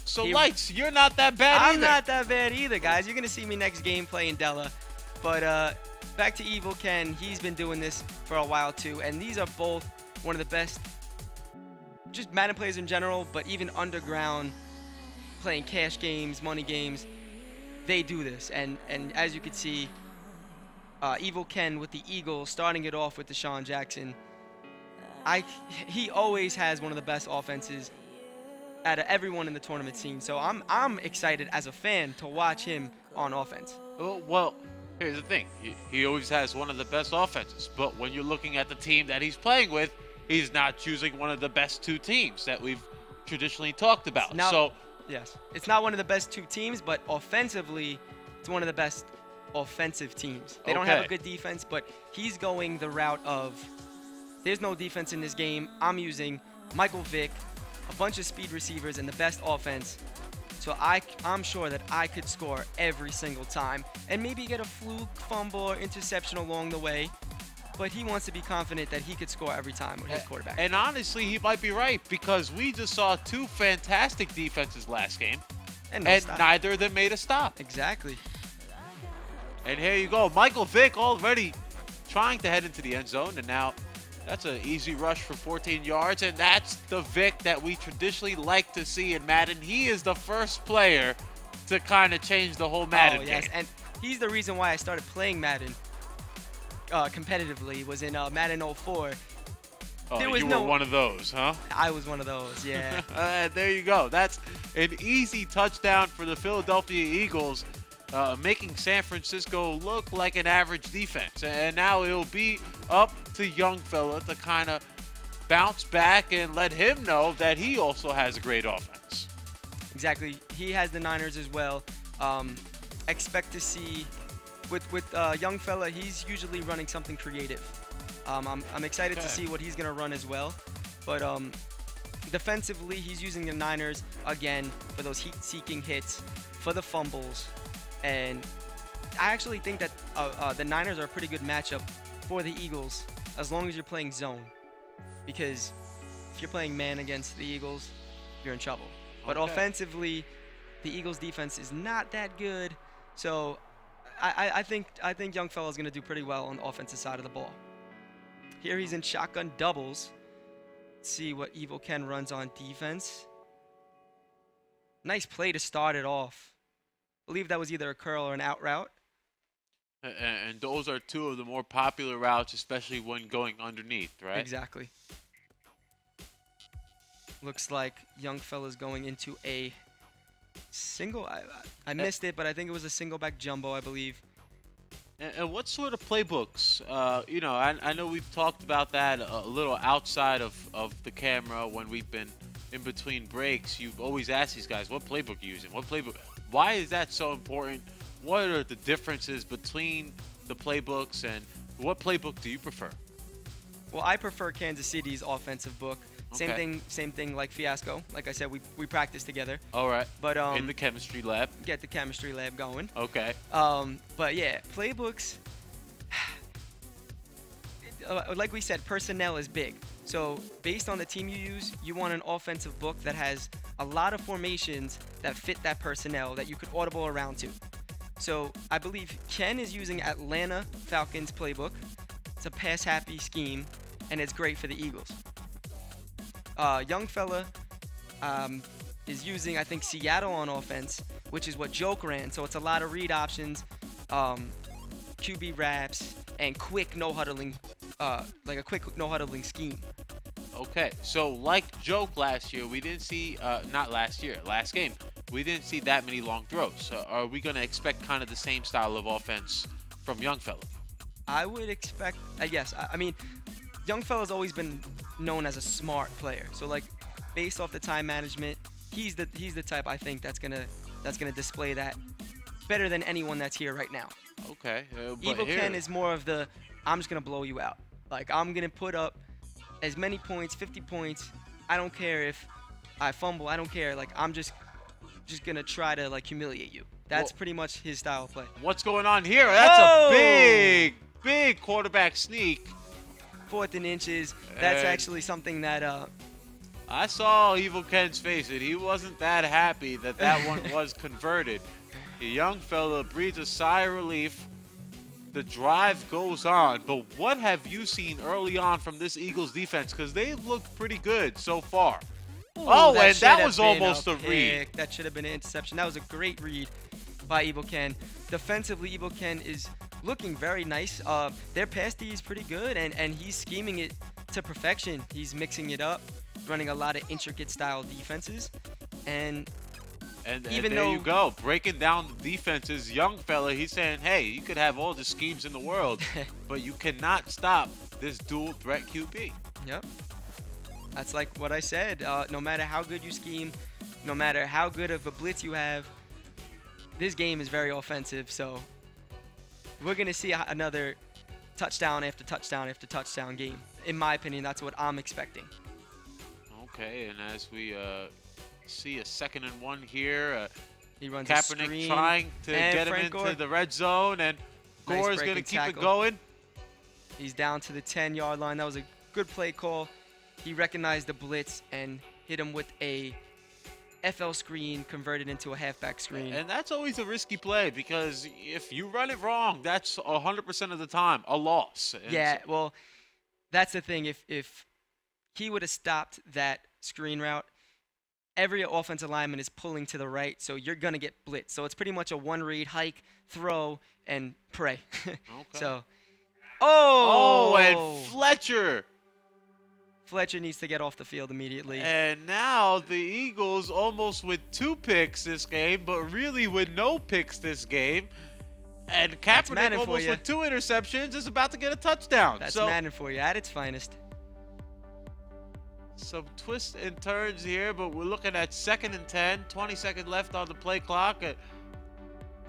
So, Lights, you're not that bad either. I'm not that bad either, guys. You're going to see me next game playing Della. But back to Evil Ken. He's been doing this for a while, too. And these are both one of the best, just Madden players in general, but even underground, playing cash games, money games, they do this. And as you can see, Evil Ken with the Eagles, starting it off with Deshaun Jackson. He always has one of the best offenses out of everyone in the tournament scene. So I'm excited as a fan to watch him on offense. Well, here's the thing. He always has one of the best offenses. But when you're looking at the team that he's playing with, he's not choosing one of the best two teams that we've traditionally talked about. Yes, it's not one of the best two teams, but offensively, it's one of the best offensive teams. They don't have a good defense, but he's going the route of there's no defense in this game. I'm using Michael Vick, a bunch of speed receivers, and the best offense. So I'm sure that I could score every single time and maybe get a fluke, fumble, or interception along the way. But he wants to be confident that he could score every time with his quarterback. And honestly, he might be right, because we just saw two fantastic defenses last game, and neither of them made a stop. Exactly. And here you go. Michael Vick already trying to head into the end zone, and now that's an easy rush for 14 yards, and that's the Vick that we traditionally like to see in Madden. He is the first player to kind of change the whole Madden game. And he's the reason why I started playing Madden competitively, was in Madden 04. Oh, you were one of those, huh? I was one of those, yeah. There you go. That's an easy touchdown for the Philadelphia Eagles, making San Francisco look like an average defense. And now it'll be up to Young Fella to kind of bounce back and let him know that he also has a great offense. Exactly. He has the Niners as well. Expect to see with Young Fella, he's usually running something creative. I'm excited to see what he's going to run as well. But defensively, he's using the Niners, again, for those heat-seeking hits, for the fumbles. And I actually think that the Niners are a pretty good matchup for the Eagles, as long as you're playing zone. Because if you're playing man against the Eagles, you're in trouble. But offensively, the Eagles' defense is not that good. So I think Young Fella's going to do pretty well on the offensive side of the ball. Here he's in shotgun doubles. Let's see what Evil Ken runs on defense. Nice play to start it off. I believe that was either a curl or an out route. And those are two of the more popular routes, especially when going underneath, right? Exactly. Looks like young fella's going into a single. I missed it, but I think it was a single back jumbo, I believe. And what sort of playbooks? You know, I know we've talked about that a little outside of the camera when we've been in between breaks. You've always asked these guys, what playbook are you using? What playbook? Why is that so important? What are the differences between the playbooks, and what playbook do you prefer? Well, I prefer Kansas City's offensive book. Okay. Same thing like Fiasco. Like I said, we practice together. All right. But in the chemistry lab. Get the chemistry lab going. Okay. But yeah, playbooks. Like we said, personnel is big. So based on the team you use, you want an offensive book that has a lot of formations that fit that personnel that you could audible around to. So I believe Ken is using Atlanta Falcons playbook. It's a pass-happy scheme, and it's great for the Eagles. Young fella is using, I think, Seattle on offense, which is what Joke ran. So it's a lot of read options, QB wraps, and quick no-huddling, like a quick no-huddling scheme. Okay, so like Joke last year, we didn't see, not last year, last game, we didn't see that many long throws. Are we going to expect kind of the same style of offense from young fella? I would expect, yes. I mean, young fella's always been known as a smart player. So like, based off the time management, he's the type I think that's gonna display that better than anyone that's here right now. Okay. Evil Ken is more of the, I'm just gonna blow you out. Like, I'm gonna put up as many points, 50 points. I don't care if I fumble. I don't care. Like, I'm just gonna try to like humiliate you. That's pretty much his style of play. What's going on here? That's a big quarterback sneak. 4th and inches. That's actually something that I saw Evil Ken's face, and he wasn't that happy that that one was converted. The young fella breathes a sigh of relief. The drive goes on, but what have you seen early on from this Eagles defense? Because they've looked pretty good so far. Ooh, and that was almost a read. That should have been an interception. That was a great read by Evil Ken. Defensively, Evil Ken is looking very nice. Their pass D is pretty good, and he's scheming it to perfection. He's mixing it up, running a lot of intricate style defenses, and even there you go, breaking down the defenses. Young fella, he's saying, hey, you could have all the schemes in the world, but you cannot stop this dual threat QB. Yep. That's like what I said. No matter how good you scheme, no matter how good of a blitz you have, this game is very offensive. So we're going to see another touchdown after touchdown after touchdown game. In my opinion, that's what I'm expecting. Okay, and as we see a 2nd and 1 here, he runs Kaepernick a screen, trying to get him Frank into the red zone, and Gore is going to keep it going. He's down to the 10-yard line. That was a good play call. He recognized the blitz and hit him with a FL screen converted into a halfback screen. And that's always a risky play, because if you run it wrong, that's 100% of the time a loss. And yeah, well, that's the thing. If he would have stopped that screen route, every offensive lineman is pulling to the right, so you're going to get blitzed. So it's pretty much a one-read, hike, throw, and pray. Okay. So, and Fletcher needs to get off the field immediately. And now the Eagles almost with 2 picks this game, but really with no picks this game. And Kaepernick almost with 2 interceptions is about to get a touchdown. That's Madden for you at its finest. Some twists and turns here, but we're looking at 2nd and 10, 20 seconds left on the play clock.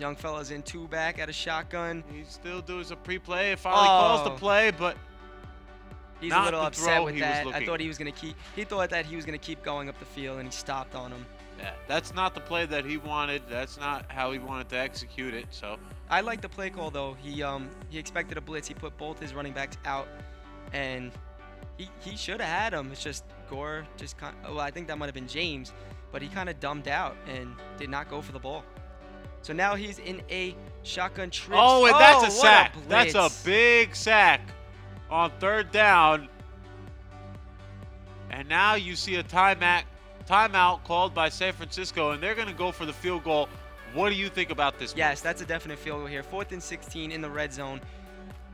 Young fella's in 2 back at a shotgun. He's still doing some pre-play. Finally calls the play, but he's a little upset with that. I thought he was gonna keep. He thought that he was gonna keep going up the field, and he stopped on him. Yeah, that's not the play that he wanted. That's not how he wanted to execute it. So I like the play call though. He expected a blitz. He put both his running backs out, and he should have had him. It's just Gore just kind. Well, I think that might have been James, but he kind of dumbed out and did not go for the ball. So now he's in a shotgun trip. Oh, and that's a sack. That's a big sack on 3rd down. And now you see a timeout called by San Francisco, and they're going to go for the field goal. What do you think about this? Yes, that's a definite field goal here. 4th and 16 in the red zone.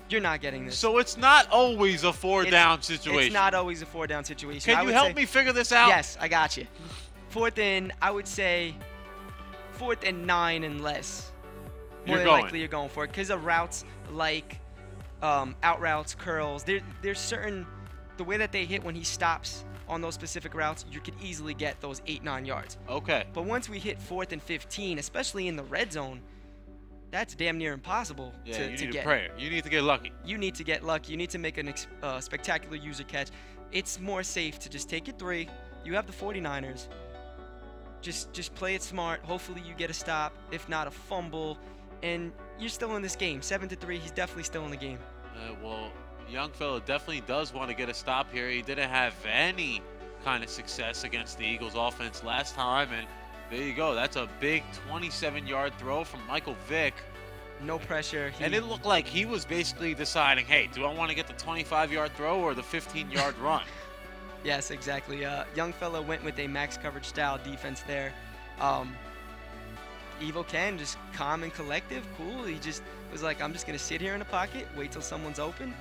You're not getting this. So it's not always a four-down situation. It's not always a four-down situation. Can you help me figure this out? Yes, I got you. I would say 4th and 9 and less. More than likely you're going for it because of routes like out routes, curls. There's certain, the way that they hit when he stops on those specific routes, you could easily get those 8-9 yards. Okay. But once we hit 4th and 15, especially in the red zone, that's damn near impossible to get. You need a prayer. You need to get lucky. You need to get lucky. You need to make a spectacular user catch. It's more safe to just take your 3. You have the 49ers. Just play it smart. Hopefully you get a stop. If not, a fumble. And you're still in this game. 7-3, he's definitely still in the game. Well, young fella definitely does want to get a stop here. He didn't have any kind of success against the Eagles offense last time, and there you go. That's a big 27-yard throw from Michael Vick. No pressure. And it looked like he was basically deciding, hey, do I want to get the 25-yard throw or the 15-yard run? Yes, exactly. Young fella went with a max coverage style defense there. Evo Ken, just calm and collective, cool. He just was like, I'm just going to sit here in the pocket, wait till someone's open,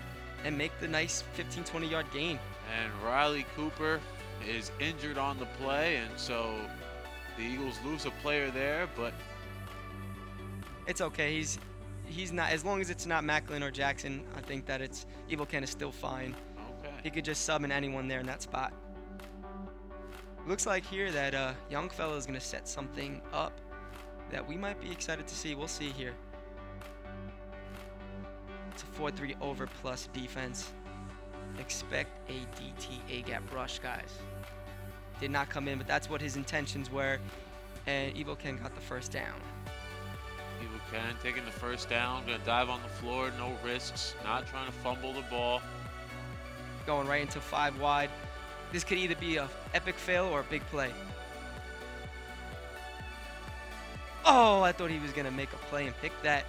and make the nice 15-20 yard gain. And Riley Cooper is injured on the play, and so the Eagles lose a player there, but it's okay. He's not, as long as it's not Macklin or Jackson, I think that it's Evo Ken is still fine. Okay. He could just sub in anyone there in that spot. Looks like here that young fella is going to set something up that we might be excited to see. We'll see here. It's a 4-3 over plus defense. Expect a DT A-gap rush, guys. Did not come in, but that's what his intentions were. And Evo Ken got the first down. Evo Ken taking the first down. Gonna dive on the floor, no risks. Not trying to fumble the ball. Going right into 5 wide. This could either be an epic fail or a big play. Oh, I thought he was going to make a play and pick that.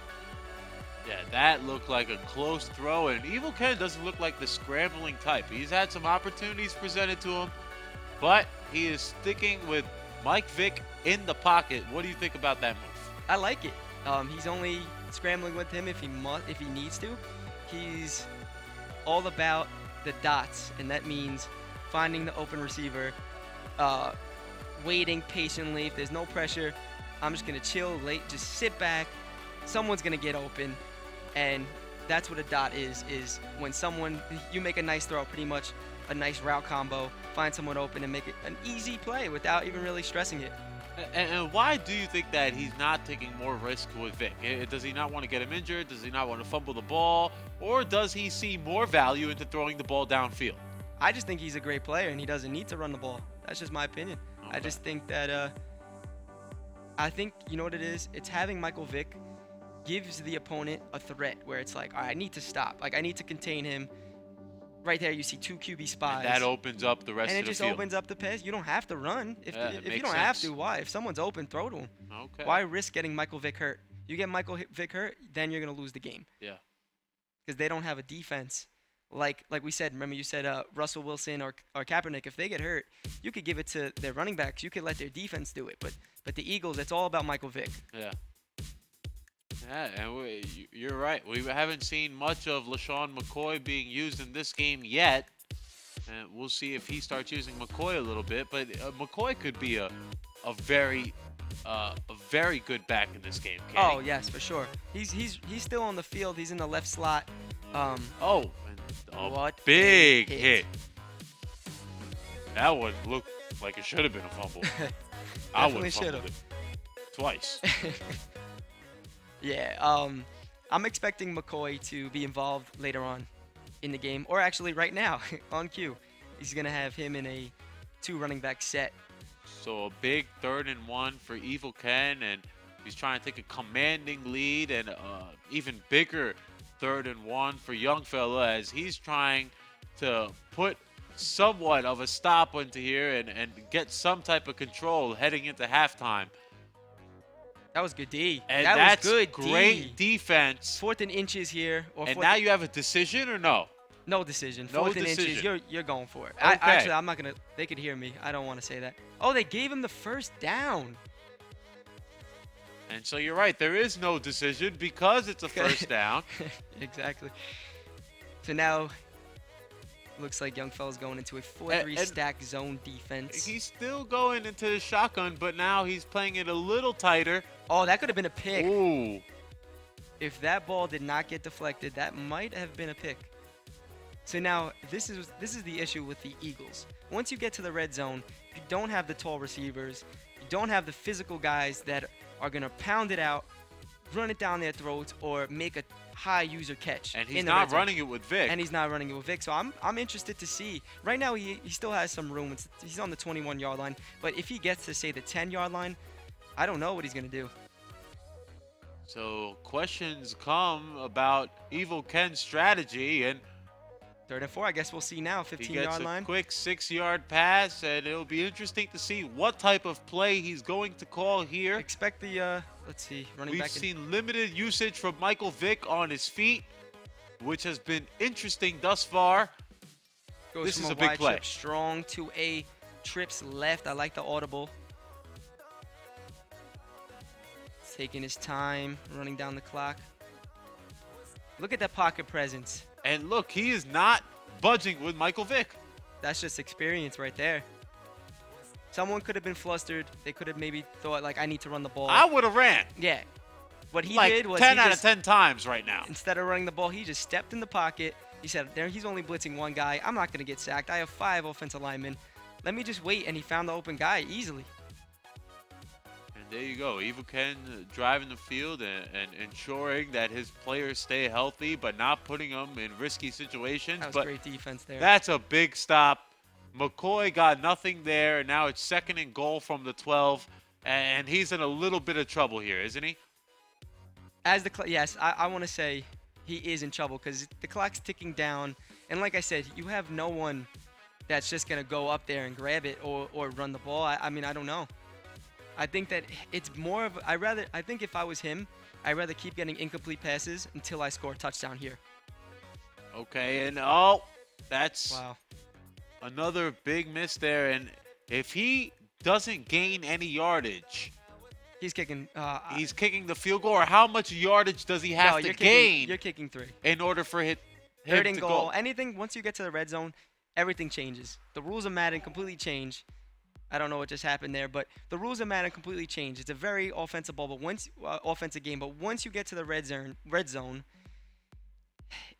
Yeah, that looked like a close throw, and Evo Ken doesn't look like the scrambling type. He's had some opportunities presented to him, but he is sticking with Mike Vick in the pocket. What do you think about that move? I like it. He's only scrambling with him if he needs to. He's all about the dots, and that means finding the open receiver, waiting patiently. If there's no pressure, I'm just going to chill, late, just sit back. Someone's going to get open, and that's what a dot is when you make a nice throw, pretty much a nice route combo, find someone open and make it an easy play without even really stressing it. And why do you think that he's not taking more risk with Vic? Does he not want to get him injured? Does he not want to fumble the ball? Or does he see more value into throwing the ball downfield? I just think he's a great player, and he doesn't need to run the ball. That's just my opinion. Okay. I just think that I think, you know what it is? It's having Michael Vick gives the opponent a threat where it's like, all right, I need to stop. Like, I need to contain him. Right there, you see 2 QB spies. And that opens up the rest of the field. And it just opens up the pass. You don't have to run. If you don't have to, why? If someone's open, throw to him. Okay. Why risk getting Michael Vick hurt? You get Michael Vick hurt, then you're going to lose the game. Yeah. Because they don't have a defense. Like we said, remember you said Russell Wilson or Kaepernick, if they get hurt, you could give it to their running backs. You could let their defense do it. But the Eagles, it's all about Michael Vick. Yeah. Yeah, and you're right. We haven't seen much of LaShawn McCoy being used in this game yet. And we'll see if he starts using McCoy a little bit. But McCoy could be a very good back in this game. Oh yes, for sure. He's still on the field. He's in the left slot. What big hit. That one looked like it should have been a fumble. I would have fumbled it twice. Yeah, I'm expecting McCoy to be involved later on in the game, or actually right now on cue. He's going to have him in a 2 running back set. So a big 3rd and 1 for Evil Ken, and he's trying to take a commanding lead, and even bigger 3rd and 1 for young fella as he's trying to put somewhat of a stop into here and get some type of control heading into halftime. That was good D. And that was good great defense. 4th and inches here. And now you have a decision or no? No decision. No 4th decision. and inches. You're going for it. Okay. Actually, I'm not gonna. They could hear me. I don't want to say that. Oh, they gave him the first down. And so you're right. There is no decision because it's a first down. Exactly. So now, looks like young fella's going into a 4-3 stack zone defense. He's still going into the shotgun, but now he's playing it a little tighter. Oh, that could have been a pick. Ooh. If that ball did not get deflected, that might have been a pick. So now, this is the issue with the Eagles. Once you get to the red zone, you don't have the tall receivers. You don't have the physical guys that are going to pound it out, run it down their throats, or make a high user catch. And he's not running it with Vic. And he's not running it with Vic. So I'm interested to see. Right now, he still has some room. He's on the 21-yard line. But if he gets to, say, the 10-yard line, I don't know what he's going to do. So questions come about Evil Ken's strategy, and 3rd and 4, I guess we'll see now. 15-yard line. He gets a quick 6-yard pass, and it'll be interesting to see what type of play he's going to call here. Expect the, let's see, running back. We've seen limited usage from Michael Vick on his feet, which has been interesting thus far. This is a big play. Trip strong to a trips left. I like the audible. Taking his time, running down the clock. Look at that pocket presence. And look, he is not budging with Michael Vick. That's just experience right there. Someone could have been flustered. They could have maybe thought, like, I need to run the ball. I would have ran. Yeah. What he like did was 10 out of 10 times right now. Instead of running the ball, he just stepped in the pocket. He said, there, he's only blitzing one guy. I'm not going to get sacked. I have 5 offensive linemen. Let me just wait. And he found the open guy easily. There you go. Evil Ken driving the field and ensuring that his players stay healthy, but not putting them in risky situations. That was great defense there. That's a big stop. McCoy got nothing there. Now it's 2nd and goal from the 12, and he's in a little bit of trouble here, isn't he? Yes, I want to say he is in trouble because the clock's ticking down. And like I said, you have no one that's just going to go up there and grab it or run the ball. I mean, I don't know. I think that it's more of I think if I was him, I'd rather keep getting incomplete passes until I score a touchdown here. Okay, and that's wow. Another big miss there. And if he doesn't gain any yardage, he's kicking the field goal. Or how much yardage does he have to gain? You're kicking 3 in order for him 3rd and to goal. go. Anything once you get to the red zone, everything changes. The rules of Madden completely change. I don't know what just happened there, but the rules of Madden completely change. It's a very offensive ball, but offensive game. But once you get to the red zone,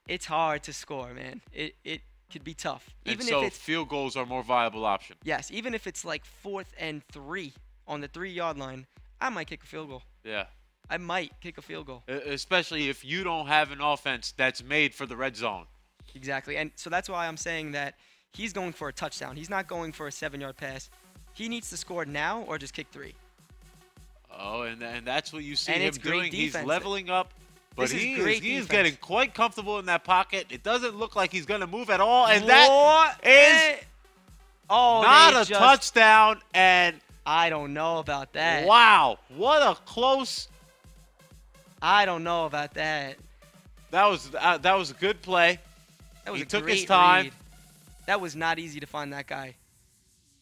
it's hard to score, man. It could be tough. Even so, if field goals are a more viable option. Yes, even if it's like 4th and 3 on the 3-yard line, I might kick a field goal. Yeah. I might kick a field goal. Especially if you don't have an offense that's made for the red zone. Exactly, and so that's why I'm saying that he's going for a touchdown. He's not going for a 7-yard pass. He needs to score now or just kick 3. Oh, and that's what you see and him doing. He's leveling up, but he is getting quite comfortable in that pocket. It doesn't look like he's going to move at all, and that is not a touchdown. And I don't know about that. Wow, what a close. I don't know about that. That was a good play. That was he took his time. Read. That was not easy to find that guy.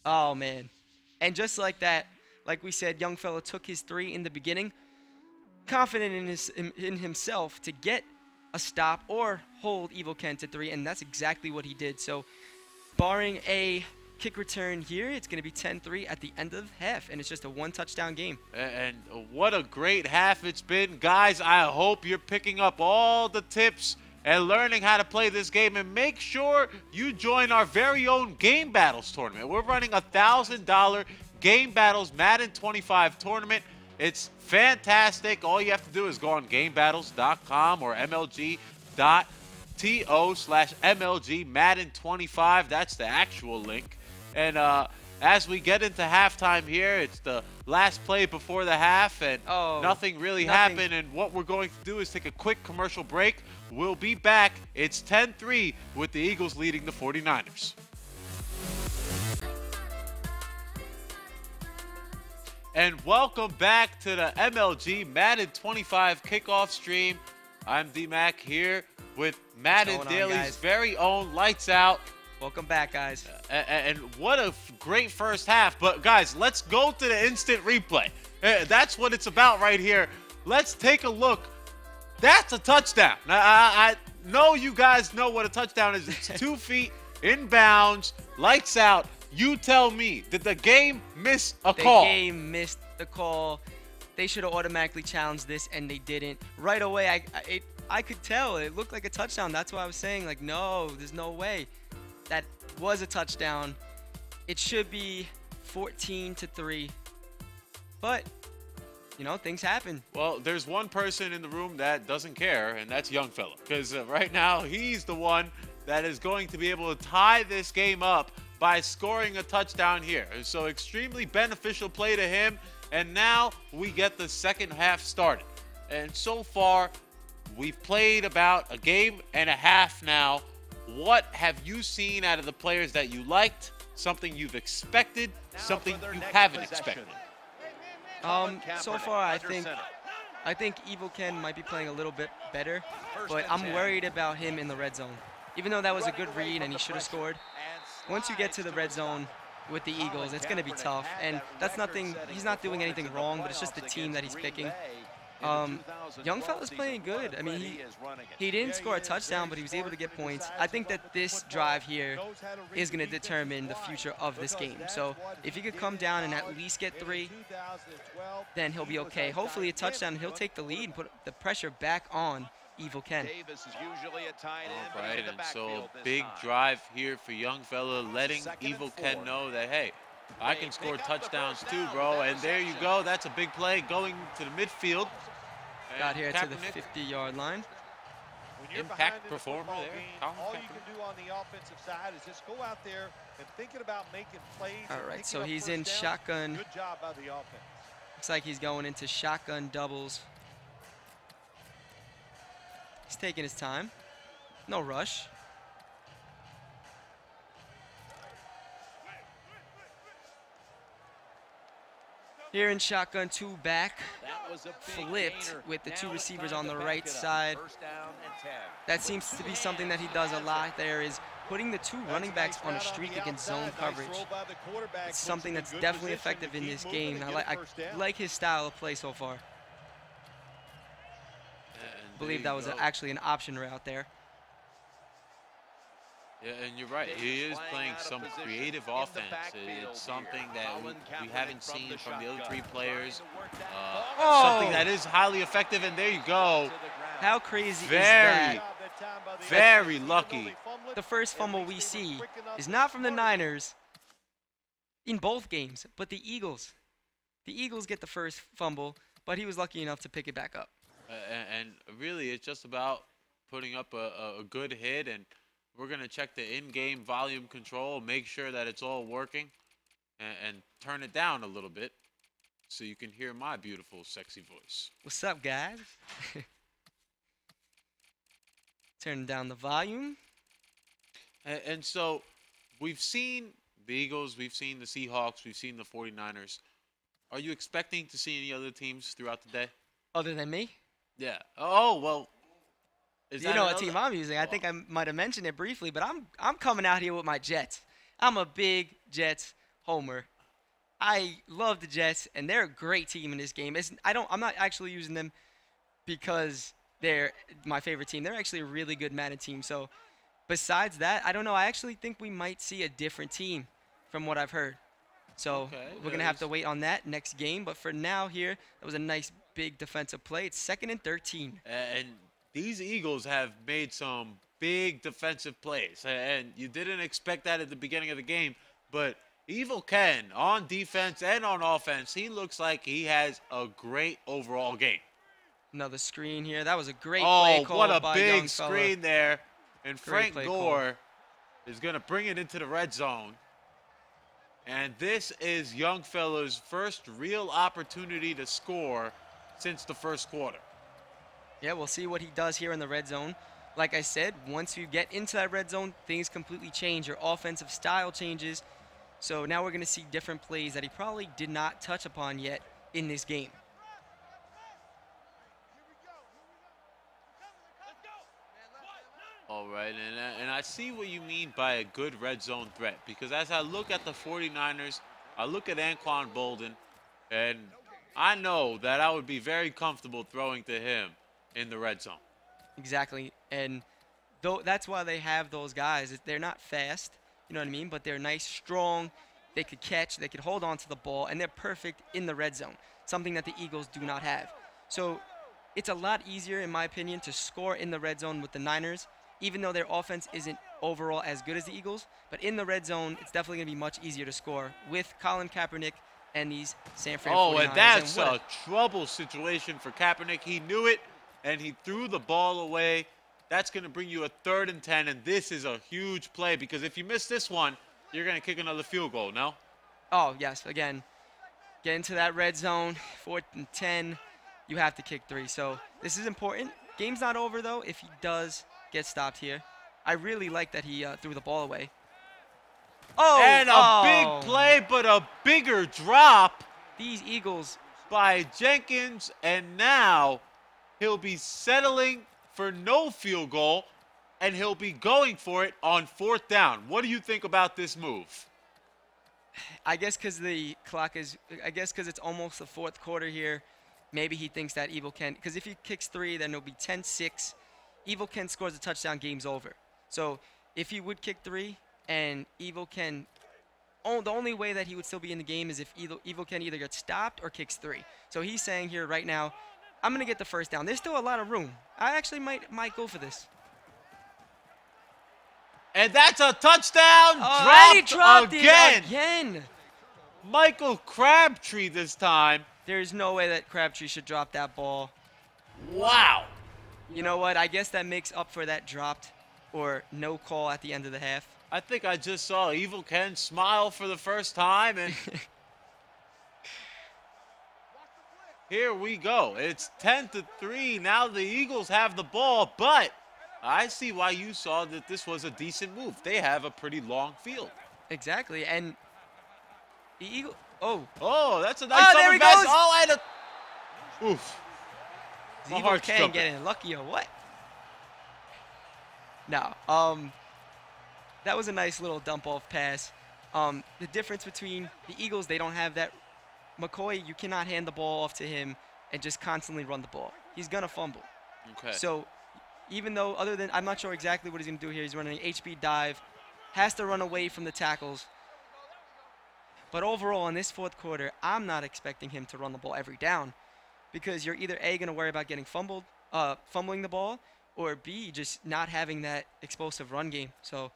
Oh man. And just like that, like we said, young fella took his 3 in the beginning, confident in himself to get a stop or hold Evil Ken to 3, and that's exactly what he did. So barring a kick return here, it's going to be 10-3 at the end of half, and it's just a 1-touchdown game. And what a great half it's been. Guys, I hope you're picking up all the tips and learning how to play this game, and make sure you join our very own Game Battles tournament. We're running a $1,000 Game Battles Madden 25 tournament. It's fantastic. All you have to do is go on GameBattles.com or MLG.to/MLG Madden 25. That's the actual link. And as we get into halftime here, it's the last play before the half, and nothing really happened. And what we're going to do is take a quick commercial break. We'll be back. It's 10-3 with the Eagles leading the 49ers. And welcome back to the MLG Madden 25 kickoff stream. I'm D-Mac here with Madden Daily's very own Lights Out. Welcome back, guys. And what a great first half. But, guys, let's go to the instant replay. That's what it's about right here. Let's take a look. That's a touchdown. know you guys know what a touchdown is. It's 2 feet in bounds, lights out. You tell me, did the game miss a call? The game missed the call. They should have automatically challenged this, and they didn't. Right away, I could tell. It looked like a touchdown. That's why I was saying, like, no, there's no way. That was a touchdown. It should be 14-3. But, you know, things happen. Well, there's one person in the room that doesn't care, and that's young fella. Because right now, he's the one that is going to be able to tie this game up by scoring a touchdown here. So extremely beneficial play to him. And now we get the second half started. And so far, we've played about a game and a half now. What have you seen out of the players that you liked? Something you've expected? Something you haven't expected? So far, I think Evil Ken might be playing a little bit better, but I'm worried about him in the red zone. Even though that was a good read and he should have scored, once you get to the red zone with the Eagles, it's going to be tough. And that's nothing, he's not doing anything wrong, but it's just the team that he's picking. Young fella's playing good. I mean, he didn't score a touchdown, but he was able to get points. I think that this drive here is going to determine the future of this game. So if he could come down and at least get 3, then he'll be okay. Hopefully a touchdown, and he'll take the lead and put the pressure back on Evil Ken. All right, and so big drive here for young fella, letting Evil Ken know that, hey, I can score touchdowns too, bro. And there you go. That's a big play going to the midfield. Got here to the 50-yard line. Impact performer there. All you can do on the offensive side is just go out there and thinking about making plays. All right, so he's in shotgun. Good job by the offense. Looks like he's going into shotgun doubles. He's taking his time. No rush. Here in shotgun, 2 back, flipped with the 2 receivers on the right side. That seems to be something that he does a lot there, is putting the 2 running backs on a streak against zone coverage. It's something that's definitely effective in this game. I like his style of play so far. I believe that was actually an option route there. Yeah, and you're right. He is playing some creative offense. It's something that we haven't seen from the other 3 players. Something that is highly effective, and there you go. How crazy is that? Very lucky. The first fumble we see is not from the Niners in both games, but the Eagles. The Eagles get the first fumble, but he was lucky enough to pick it back up. And really, it's just about putting up a good hit, and we're going to check the in-game volume control, make sure that it's all working, and turn it down a little bit so you can hear my beautiful, sexy voice. What's up, guys? Turn down the volume. And so we've seen the Eagles, we've seen the Seahawks, we've seen the 49ers. Are you expecting to see any other teams throughout the day? Other than me? Yeah. Oh, well. You know what team I'm using. I think I might have mentioned it briefly, but I'm coming out here with my Jets. I'm a big Jets homer. I love the Jets, and they're a great team in this game. I'm not actually using them because they're my favorite team. They're actually a really good Madden team. So besides that, I don't know. I actually think we might see a different team from what I've heard. So we're going to have to wait on that next game. But for now here, that was a nice big defensive play. It's 2nd and 13. And these Eagles have made some big defensive plays. And you didn't expect that at the beginning of the game. But Evil Ken, on defense and on offense, he looks like he has a great overall game. Another screen here. That was a great play call by what a big screen fella there. And Frank Gore is going to bring it into the red zone. And this is young fella's first real opportunity to score since the first quarter. Yeah, we'll see what he does here in the red zone. Like I said, once you get into that red zone, things completely change. Your offensive style changes. So now we're going to see different plays that he probably did not touch upon yet in this game. All right, and I see what you mean by a good red zone threat, because as I look at the 49ers, I look at Anquan Bolden, and I know that I would be very comfortable throwing to him in the red zone. Exactly, and Though that's why they have those guys. They're not fast, you know what I mean, but they're nice, strong. They could catch, they could hold on to the ball, and they're perfect in the red zone, something that the Eagles do not have. So it's a lot easier, in my opinion, to score in the red zone with the Niners, even though their offense isn't overall as good as the Eagles. But in the red zone, it's definitely going to be much easier to score with Colin Kaepernick and these San Fran 49ers. Oh, and that's a trouble situation for Kaepernick. He knew it, and he threw the ball away. That's going to bring you a 3rd and 10, and this is a huge play because if you miss this one, you're going to kick another field goal, no? Oh, yes. Again, get into that red zone, 4th and 10. You have to kick 3. So this is important. Game's not over, though, if he does get stopped here. I really like that he threw the ball away. Oh! And a big play, but a bigger drop. These Eagles. By Jenkins, and now he'll be settling for no field goal, and he'll be going for it on 4th down. What do you think about this move? I guess because the clock is, I guess because it's almost the 4th quarter here, maybe he thinks that Evil Ken, because if he kicks 3, then it'll be 10-6. Evil Ken scores a touchdown, game's over. So if he would kick 3 and Evil Ken, the only way that he would still be in the game is if Evil Ken either gets stopped or kicks 3. So he's saying here right now, I'm going to get the 1st down. There's still a lot of room. I actually might go for this. And that's a touchdown. Dropped again. Michael Crabtree this time. There's no way that Crabtree should drop that ball. Wow. You know what? I guess that makes up for that dropped or no call at the end of the half. I think I just saw Evil Ken smile for the first time, and here we go. It's 10-3. Now the Eagles have the ball, but I see why you saw that this was a decent move. They have a pretty long field. Exactly, and the Eagle. Oh, that's a nice there he pass. goes. Oh, and oof. My Evil heart's Ken jumping. getting lucky or what? No. That was a nice little dump-off pass. The difference between the Eagles, they don't have that. McCoy, you cannot hand the ball off to him and just constantly run the ball. He's going to fumble. Okay. So even though I'm not sure exactly what he's going to do here. He's running an HB dive, has to run away from the tackles. But overall, in this 4th quarter, I'm not expecting him to run the ball every down because you're either A, going to worry about getting fumbling the ball, or B, just not having that explosive run game. So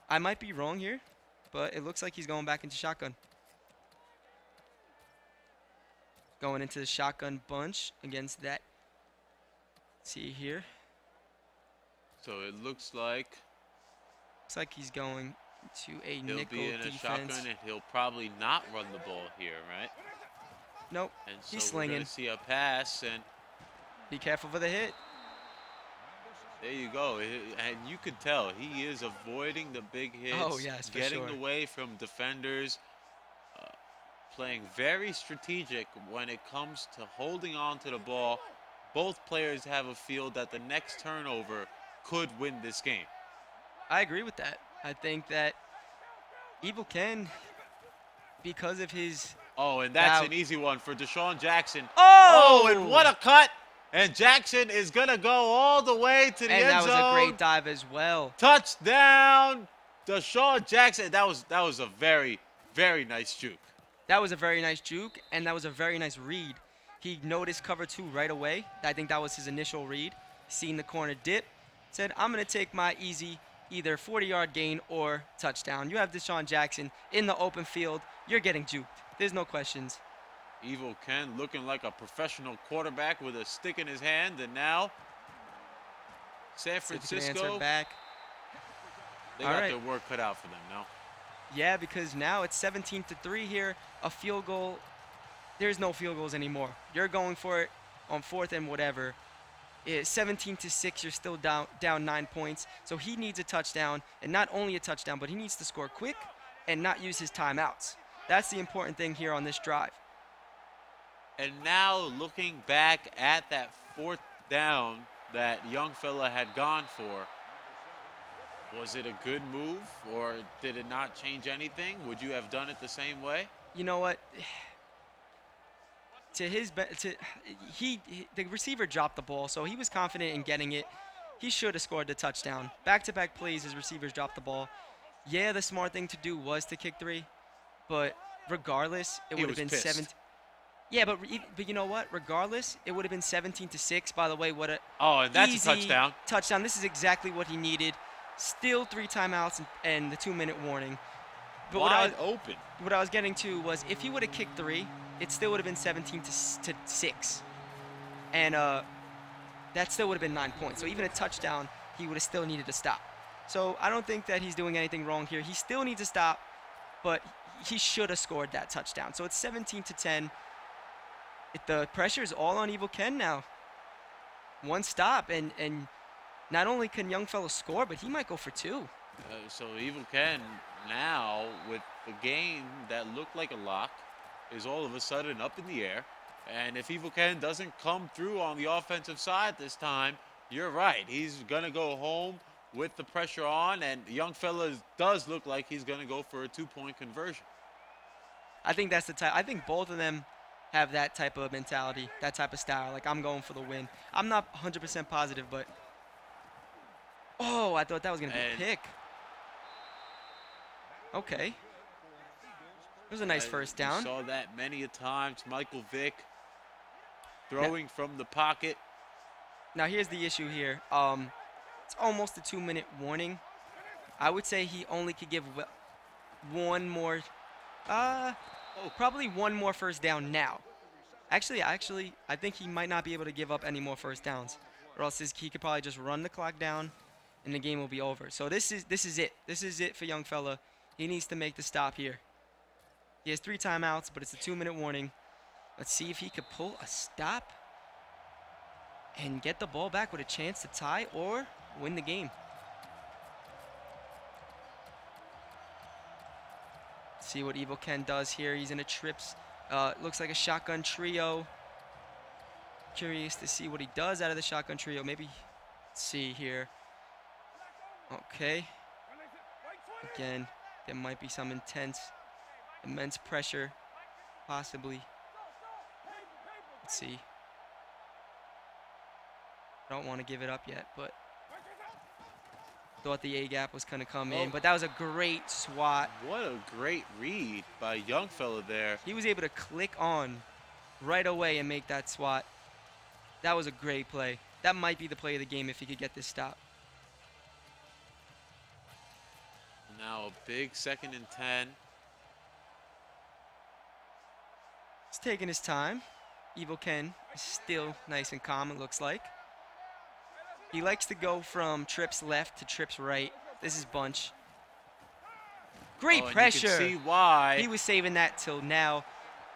I might be wrong here, but it looks like he's going back into shotgun. Going into the shotgun bunch against that. Let's see here. So it looks like he's going to a he'll nickel be in a defense. shotgun, and he'll probably not run the ball here, right? Nope. And so He's we're slinging. going to see a pass, and Be careful for the hit. there you go. And you could tell he is avoiding the big hits. Oh, yes, for getting sure. away from defenders, playing very strategic when it comes to holding on to the ball. Both players have a feel that the next turnover could win this game. I agree with that. I think that Evil Ken, because of his... Oh, and that's an easy one for Deshaun Jackson. Oh! And what a cut. And Jackson is going to go all the way to the end zone. And that was a great dive as well. Touchdown, Deshaun Jackson. That was a very, very nice juke. That was a very nice juke, and that was a very nice read. He noticed cover 2 right away. I think that was his initial read. Seen the corner dip. Said, I'm going to take my easy either 40-yard gain or touchdown. You have Deshaun Jackson in the open field. You're getting juked. There's no questions. Evil Ken looking like a professional quarterback with a stick in his hand. And now San Francisco, back. they got their work cut out for them now. Yeah, because now it's 17-3 here. A field goal. There's no field goals anymore. You're going for it on 4th and whatever. It's 17-6. You're still down 9 points. So he needs a touchdown, and not only a touchdown, but he needs to score quick and not use his timeouts. That's the important thing here on this drive. And now looking back at that 4th down that young fella had gone for, was it a good move or did it not change anything? Would you have done it the same way? You know what? The receiver dropped the ball, so he was confident in getting it. he should have scored the touchdown. Back-to-back plays, his receivers dropped the ball. Yeah, the smart thing to do was to kick 3, but regardless, it would have been 7. Yeah, but you know what? Regardless, it would have been 17-6. By the way, what a and that's easy a touchdown. Touchdown. This is exactly what he needed. Still 3 timeouts and the 2-minute warning. But Wide open. What I was getting to was if he would have kicked 3, it still would have been 17-6, and that still would have been 9 points. So even a touchdown, he would have still needed to stop. So I don't think that he's doing anything wrong here. He still needs to stop, but he should have scored that touchdown. So it's 17-10. The pressure is all on Evil Ken now. One stop, and not only can young fellow score, but he might go for 2. So Evil Ken now, with the game that looked like a lock, is all of a sudden up in the air. And if Evil Ken doesn't come through on the offensive side this time, you're right. He's going to go home with the pressure on, and young fella does look like he's going to go for a 2-point conversion. I think that's the type. I think both of them have that type of mentality, that type of style. Like, I'm going for the win. I'm not 100% positive, but I thought that was going to be a pick. Okay. It was a nice first down. Saw that many a times. Michael Vick throwing from the pocket. Now, here's the issue here. It's almost a 2-minute warning. I would say he only could give one more, probably one more first down now. Actually, I think he might not be able to give up any more first downs, or else he could probably just run the clock down, and the game will be over. So this is it. This is it for young fella. He needs to make the stop here. He has 3 timeouts, but it's a 2-minute warning. Let's see if he could pull a stop and get the ball back with a chance to tie or win the game. See what Evil Ken does here. He's in a trips. Looks like a shotgun trio. Curious to see what he does out of the shotgun trio. Maybe, let's see here. Okay. Again, there might be some immense pressure, possibly. Let's see. I don't want to give it up yet, but thought the A-gap was going to come in. But that was a great swat. What a great read by young fella there. He was able to click on right away and make that swat. That was a great play. That might be the play of the game if he could get this stop. Now a big 2nd and 10. He's taking his time. Evil Ken is still nice and calm, it looks like. He likes to go from trips left to trips right. This is bunch. Great pressure. You can see why. He was saving that till now.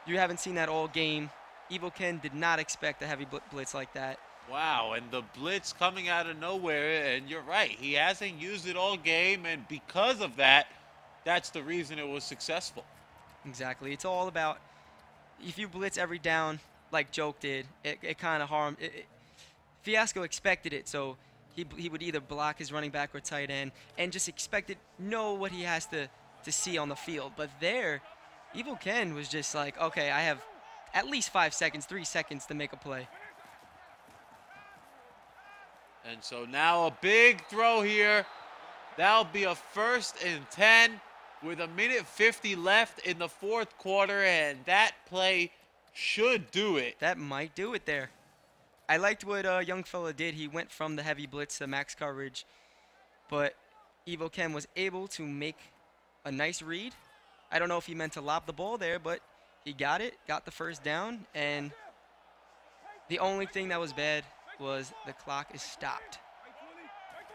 You haven't seen that all game. Evil Ken did not expect a heavy blitz like that. Wow, and the blitz coming out of nowhere, and you're right. He hasn't used it all game, and because of that, that's the reason it was successful. Exactly. It's all about, if you blitz every down like Joke did, it kind of harmed. Fiasco expected it, so he would either block his running back or tight end and just know what he has to see on the field. But there, Evil Ken was just like, okay, I have at least 5 seconds, 3 seconds to make a play. And so now a big throw here. That'll be a 1st and 10 with 1:50 left in the 4th quarter, and that play should do it. That might do it there. I liked what young fella did. He went from the heavy blitz to max coverage, but Evil Ken was able to make a nice read. I don't know if he meant to lob the ball there, but he got it, got the first down, and the only thing that was bad was the clock is stopped.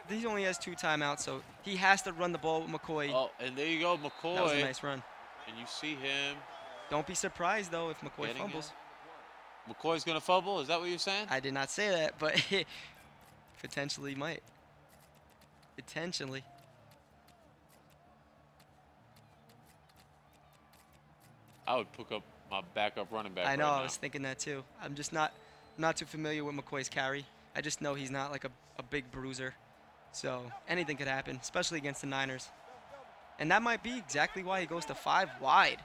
He only has 2 timeouts, so he has to run the ball with McCoy. Oh, and there you go, McCoy. That was a nice run. And you see him. Don't be surprised, though, if McCoy fumbles. McCoy's going to fumble? Is that what you're saying? I did not say that, but potentially might. Potentially. I would pick up my backup running back. I know, right I was thinking that too. I'm just not too familiar with McCoy's carry. I just know he's not like a big bruiser. So anything could happen, especially against the Niners. And that might be exactly why he goes to 5 wide.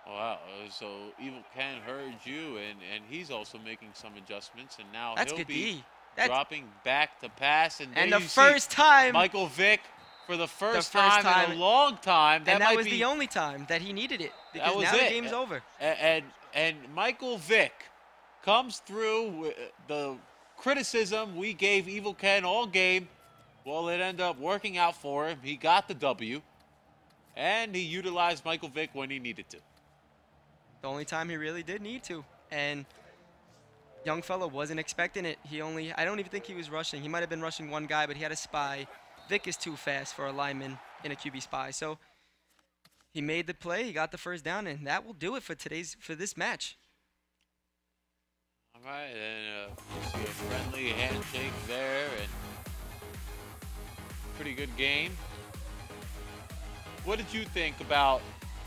Wow, so Evil Ken heard you, and he's also making some adjustments, and now That's he'll good be D. dropping back to pass. And the first time. Michael Vick, for the first time in a long time. That was the only time that he needed it. Because now the game's over. And Michael Vick comes through with the criticism we gave Evil Ken all game. Well, it ended up working out for him. He got the W. And he utilized Michael Vick when he needed to. The only time he really did need to. And young fella wasn't expecting it. I don't even think he was rushing. He might have been rushing one guy, but he had a spy. Vick is too fast for a lineman in a QB spy. So he made the play, he got the first down, and that will do it for this match. All right, and you see a friendly handshake there, and pretty good game. What did you think about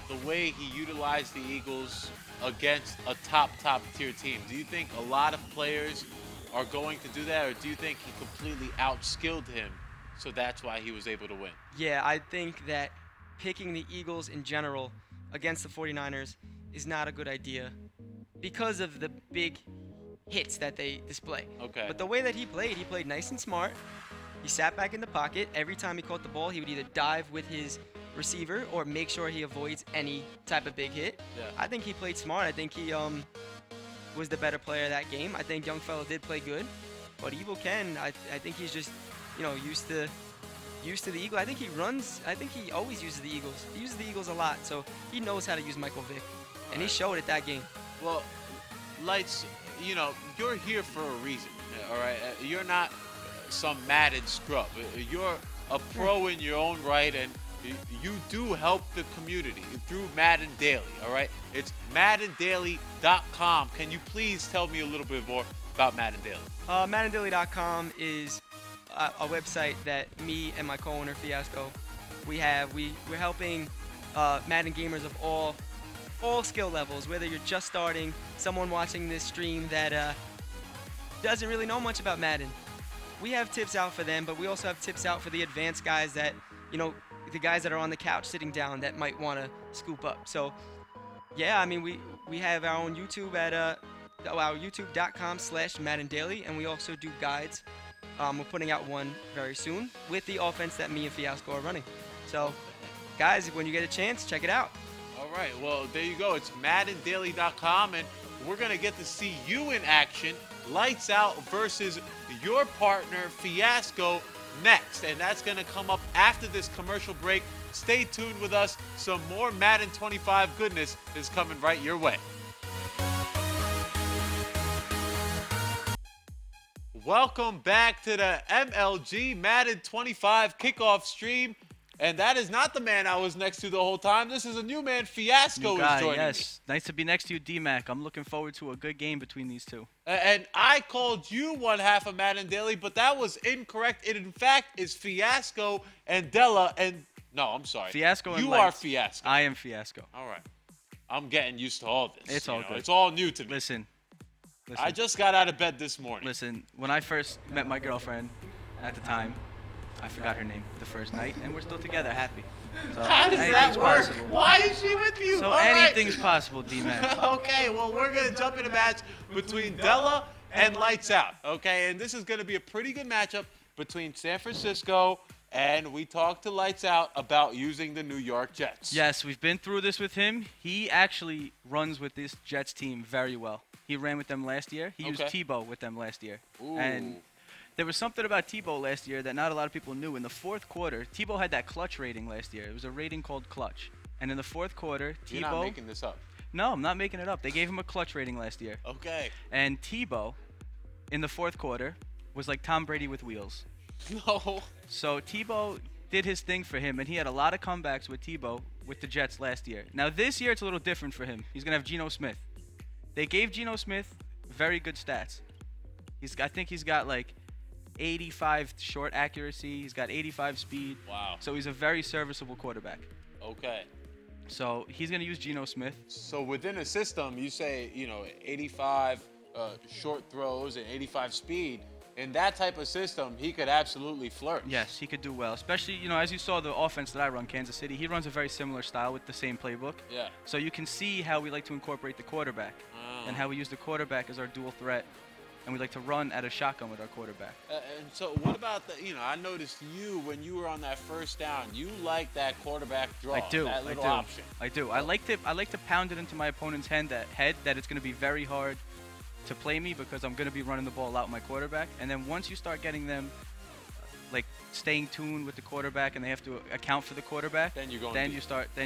the way he utilized the Eagles against a top tier team? Do you think a lot of players are going to do that, or do you think he completely outskilled him, so that's why he was able to win? Yeah, I think that picking the Eagles in general against the 49ers is not a good idea because of the big hits that they display. Okay. But the way that he played nice and smart. He sat back in the pocket. Every time he caught the ball, he would either dive with his receiver or make sure he avoids any type of big hit. Yeah. I think he played smart. I think he was the better player of that game. I think young fellow did play good. But Evil Ken, I think he's just, used to the Eagle. I think he always uses the Eagles. He uses the Eagles a lot, so he knows how to use Michael Vick. And he showed it that game. Well, Lights, you're here for a reason, all right? You're not some Madden scrub. You're a pro in your own right, and you do help the community through Madden Daily, all right? It's MaddenDaily.com. Can you please tell me a little bit more about Madden Daily? MaddenDaily.com is a website that me and my co-owner Fiasco we're helping Madden gamers of all skill levels, whether you're just starting, someone watching this stream that doesn't really know much about Madden. We have tips out for them, but we also have tips out for the advanced guys that, the guys that are on the couch sitting down that might want to scoop up. So, yeah, I mean, we have our own YouTube at our youtube.com/MaddenDaily, and we also do guides. We're putting out one very soon with the offense that me and Fiasco are running. So, guys, when you get a chance, check it out. All right, well, there you go. It's MaddenDaily.com, and we're going to get to see you in action. Lights Out versus your partner, Fiasco, next. And that's going to come up after this commercial break. Stay tuned with us. Some more Madden 25 goodness is coming right your way. Welcome back to the MLG Madden 25 kickoff stream. And that is not the man I was next to the whole time. This is a new man. Fiasco is joining me. Nice to be next to you, D-Mac. I'm looking forward to a good game between these two. And I called you one half of Madden Daily, but that was incorrect. It, in fact, is Fiasco and Della. And no, I'm sorry. Fiasco and you Lights. are Fiasco. I am Fiasco. All right. I'm getting used to all this. It's all good. It's all new to me. Listen. I just got out of bed this morning. Listen, when I first met my girlfriend at the time, I forgot her name the first night, and we're still together, happy. So how does that work? Possible. Why is she with you? So anything's possible, D-Man. Okay, well, we're going to jump in a match between Della and Lights Out, okay? And this is going to be a pretty good matchup between San Francisco, and we talked to Lights Out about using the New York Jets. Yes, we've been through this with him. He actually runs with this Jets team very well. He ran with them last year. He used Tebow with them last year. Ooh. And there was something about Tebow last year that not a lot of people knew. In the fourth quarter, Tebow had that clutch rating last year. It was a rating called clutch. And in the fourth quarter, Tebow... You're not making this up. No, I'm not making it up. They gave him a clutch rating last year. Okay. And Tebow, in the fourth quarter, was like Tom Brady with wheels. No. So Tebow did his thing for him, and he had a lot of comebacks with Tebow with the Jets last year. Now, this year, it's a little different for him. He's going to have Geno Smith. They gave Geno Smith very good stats. I think he's got like 85 short accuracy. He's got 85 speed. Wow. So he's a very serviceable quarterback. Okay. So he's going to use Geno Smith. So within a system, you say, 85 short throws and 85 speed. In that type of system, he could absolutely flourish. Yes, he could do well. Especially, as you saw the offense that I run, Kansas City, he runs a very similar style with the same playbook. Yeah. So you can see how we like to incorporate the quarterback and how we use the quarterback as our dual threat and we like to run at a shotgun with our quarterback. And so what about I noticed you when you were on that first down, you like that quarterback draw. I do. That little I do. option. I do. I like to pound it into my opponent's head that it's going to be very hard to play me because I'm going to be running the ball out with my quarterback. And then once you start getting them like staying tuned with the quarterback and they have to account for the quarterback, then you're going then deep.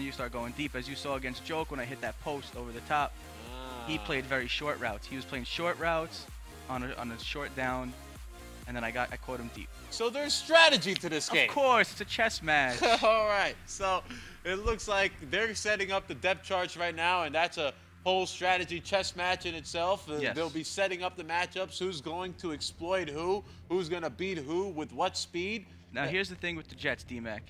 you start going deep. As you saw against Joke when I hit that post over the top, he played very short routes. He was playing short routes on a short down, and then I caught him deep. So there's strategy to this game. Of course, it's a chess match. All right. So it looks like they're setting up the depth charts right now, and that's a whole strategy chess match in itself. Yes. They'll be setting up the matchups, who's going to exploit who's going to beat who with what speed. Now, here's the thing with the Jets, D-Mac.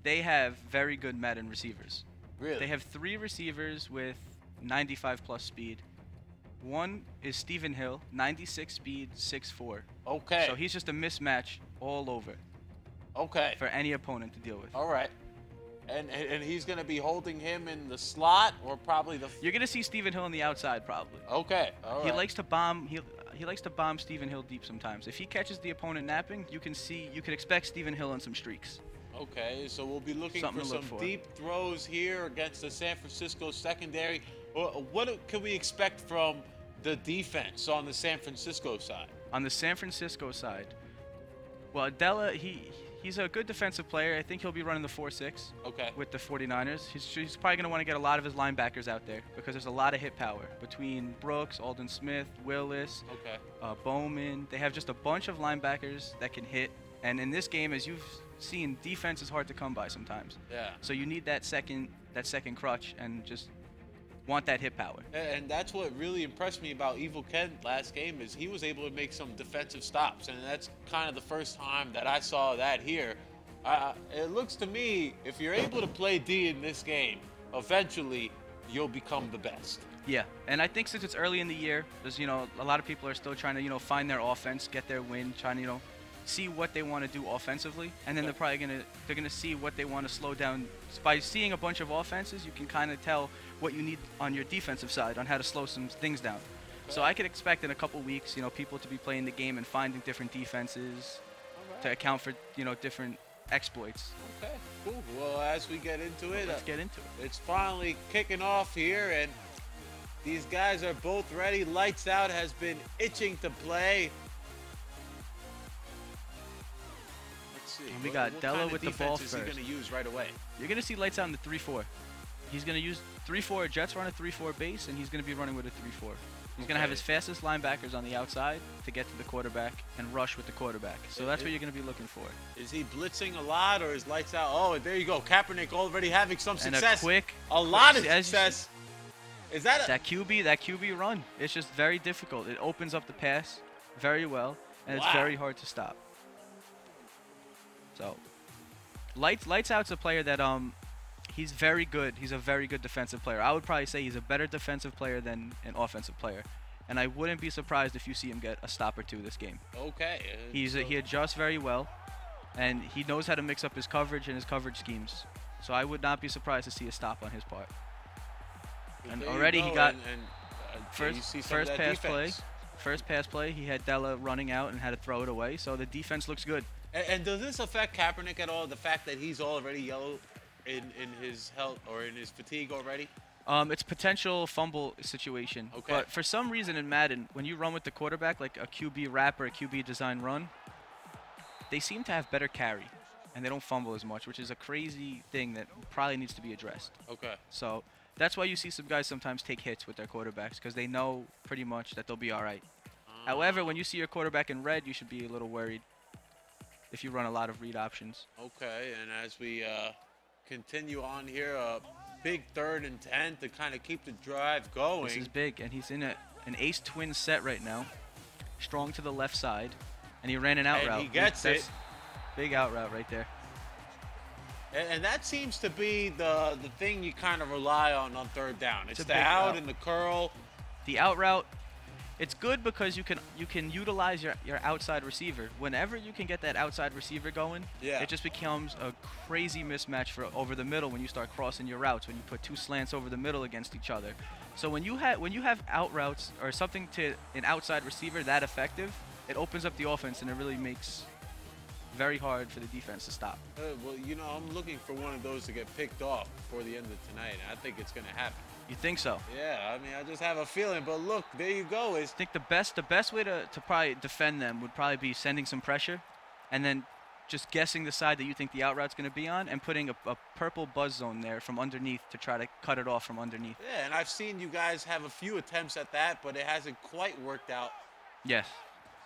They have very good Madden receivers. Really? They have 3 receivers with 95-plus speed. One is Stephen Hill, 96 speed, 6'4". Okay. So he's just a mismatch all over Okay. for any opponent to deal with. All right. And he's going to be holding him in the slot or probably the... You're going to see Stephen Hill on the outside probably. Okay. All right. He likes to bomb. He likes to bomb Stephen Hill deep sometimes. If he catches the opponent napping, you can expect Stephen Hill on some streaks. Okay, so we'll be looking Something for to look some for. deep throws here against the San Francisco secondary. What can we expect from the defense on the San Francisco side? On the San Francisco side, well, Della, he's a good defensive player. I think he'll be running the 4-6 Okay. with the 49ers. He's probably going to want to get a lot of his linebackers out there because there's a lot of hit power between Brooks, Aldon Smith, Willis, Okay. Bowman. They have just a bunch of linebackers that can hit. And in this game, as you've seen, defense is hard to come by sometimes. Yeah. So you need that second crutch and just want that hit power. And that's what really impressed me about Evil Ken last game is he was able to make some defensive stops, and that's kind of the first time that I saw that here. It looks to me if you're able to play D in this game, eventually you'll become the best. Yeah, and I think since it's early in the year, there's a lot of people are still trying to find their offense, get their win, trying to see what they want to do offensively, and then they're probably gonna see what they want to slow down. By seeing a bunch of offenses, you can kind of tell what you need on your defensive side on how to slow some things down. So I could expect in a couple weeks, people to be playing the game and finding different defenses to account for different exploits. Okay, cool. Well, as we get into it, Let's get into it. it's finally kicking off here, and these guys are both ready. Lights Out has been itching to play. Let's see. And we got Della kind of with the ball defense is he first. going to use right away? You're gonna see Lights Out in the 3-4. He's gonna use 3-4. Jets run a 3-4 base, and he's gonna be running with a 3-4. He's gonna have his fastest linebackers on the outside to get to the quarterback and rush with the quarterback. So that's what you're gonna be looking for. Is he blitzing a lot, or is Lights Out? Oh, there you go. Kaepernick already having some And success. a lot of as you success. Is that a... That QB run, it's just very difficult. It opens up the pass very well, and it's very hard to stop. So, Lights Out's a player that he's very good. He's a very good defensive player. I would probably say he's a better defensive player than an offensive player, and I wouldn't be surprised if you see him get a stop or two this game. Okay. He adjusts very well, and he knows how to mix up his coverage and his coverage schemes. So I would not be surprised to see a stop on his part. And already he got first pass play. First pass play, he had Della running out and had to throw it away. So the defense looks good. And does this affect Kaepernick at all? The fact that he's already yellow in his health or in his fatigue already? It's potential fumble situation. Okay. But for some reason in Madden, when you run with the quarterback, like a QB wrap or a QB design run, they seem to have better carry, and they don't fumble as much, which is a crazy thing that probably needs to be addressed. Okay. So that's why you see some guys sometimes take hits with their quarterbacks, because they know pretty much that they'll be all right. However, when you see your quarterback in red, you should be a little worried if you run a lot of read options. Okay, and as we continue on here, a big 3rd and 10 to kind of keep the drive going. This is big, and he's in an ace twin set right now. Strong to the left side, and he ran an out route. He gets it. Big out route right there. And that seems to be the thing you kind of rely on 3rd down. It's a the big out route. and the curl. The out route, It's good because you can utilize your outside receiver. Whenever you can get that outside receiver going, it just becomes a crazy mismatch for over the middle when you start crossing your routes, when you put two slants over the middle against each other. So when you have out routes or something to an outside receiver that effective, it opens up the offense and it really makes very hard for the defense to stop. Well, you know, I'm looking for one of those to get picked off before the end of tonight, and I think it's going to happen. You think so? Yeah, I mean, I just have a feeling. But look, there you go. I think the best way to probably defend them would probably be sending some pressure, and then just guessing the side that you think the out route's going to be on, and putting a purple buzz zone there from underneath to try to cut it off from underneath. Yeah, and I've seen you guys have a few attempts at that, but it hasn't quite worked out. Yes.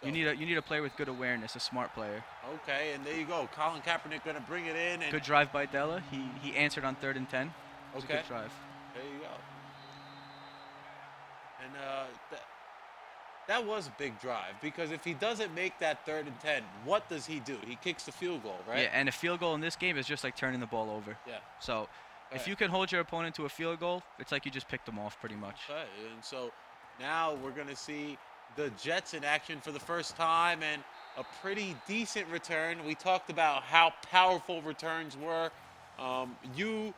So. You need a player with good awareness, a smart player. Okay, and there you go. Colin Kaepernick going to bring it in. And good drive by Della. He answered on 3rd and 10. It was a good drive. There you go. And that was a big drive, because if he doesn't make that 3rd and 10, what does he do? He kicks the field goal, right? Yeah, and a field goal in this game is just like turning the ball over. Yeah. So if you can hold your opponent to a field goal, it's like you just picked them off pretty much. Okay, and so now we're going to see the Jets in action for the first time, and a pretty decent return. We talked about how powerful returns were. You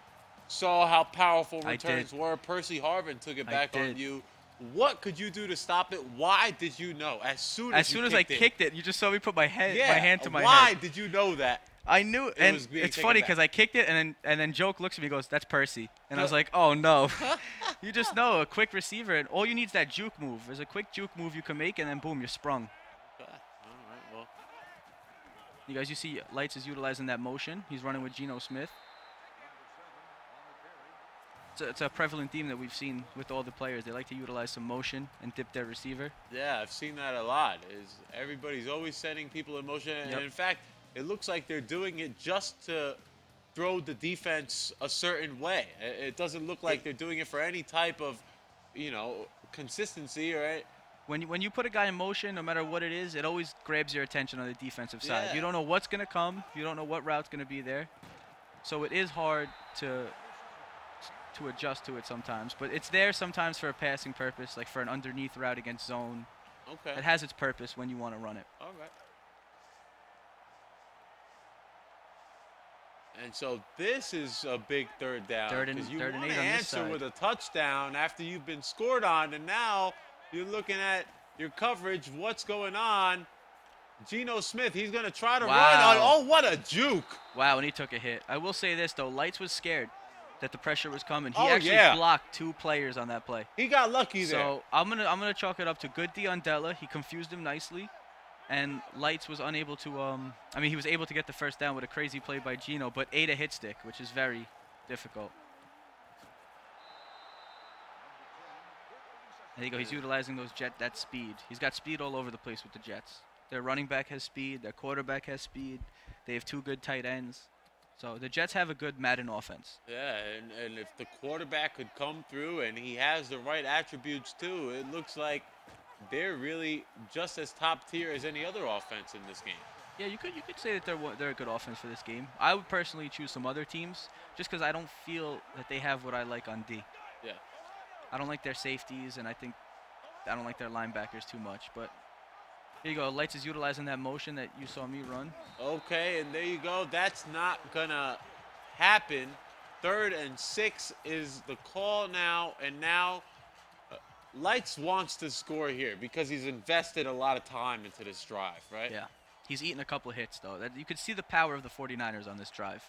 saw how powerful returns were. Percy Harvin took it back on you. What could you do to stop it? Why did you know? As soon as I kicked it, you just saw me put my hand to my head. Why did you know that? I knew, and it's funny because I kicked it, and then Joke looks at me and goes, "That's Percy," and I was like, "Oh no!" You just know a quick receiver, and all you need is that juke move. There's a quick juke move you can make, and then boom, you're sprung. Okay. All right. Well, you see Lights is utilizing that motion. He's running with Geno Smith. It's a prevalent theme that we've seen with all the players. They like to utilize some motion and dip their receiver. Yeah, I've seen that a lot. Everybody's always sending people in motion, and in fact, it looks like they're doing it just to throw the defense a certain way. It doesn't look like they're doing it for any type of, consistency, right? When you put a guy in motion, no matter what it is, it always grabs your attention on the defensive side. Yeah. You don't know what's going to come. You don't know what route's going to be there. So it is hard to adjust to it sometimes. But it's there sometimes for a passing purpose, like for an underneath route against zone. Okay. It has its purpose when you want to run it. All right. And so this is a big 3rd down. Because you want to answer with a touchdown after you've been scored on, and now you're looking at your coverage. What's going on? Geno Smith, he's going to try to run on. Oh, what a juke. Wow, and he took a hit. I will say this, though. Lights was scared that the pressure was coming. He actually blocked 2 players on that play. He got lucky there. So I'm gonna chalk it up to good D on Della. He confused him nicely, and Lights was unable to. He was able to get the first down with a crazy play by Geno, but ate a hit stick, which is very difficult. There you go. He's utilizing that speed. He's got speed all over the place with the Jets. Their running back has speed. Their quarterback has speed. They have 2 good tight ends. So the Jets have a good Madden offense. Yeah, and if the quarterback could come through and he has the right attributes too, it looks like they're really just as top tier as any other offense in this game. Yeah, you could say that they're a good offense for this game. I would personally choose some other teams just because I don't feel that they have what I like on D. Yeah. I don't like their safeties, and I don't like their linebackers too much, but here you go. Lights is utilizing that motion that you saw me run. Okay, and there you go. That's not going to happen. 3rd and 6 is the call now, and now Lights wants to score here because he's invested a lot of time into this drive, right? Yeah. He's eaten a couple hits, though. You could see the power of the 49ers on this drive.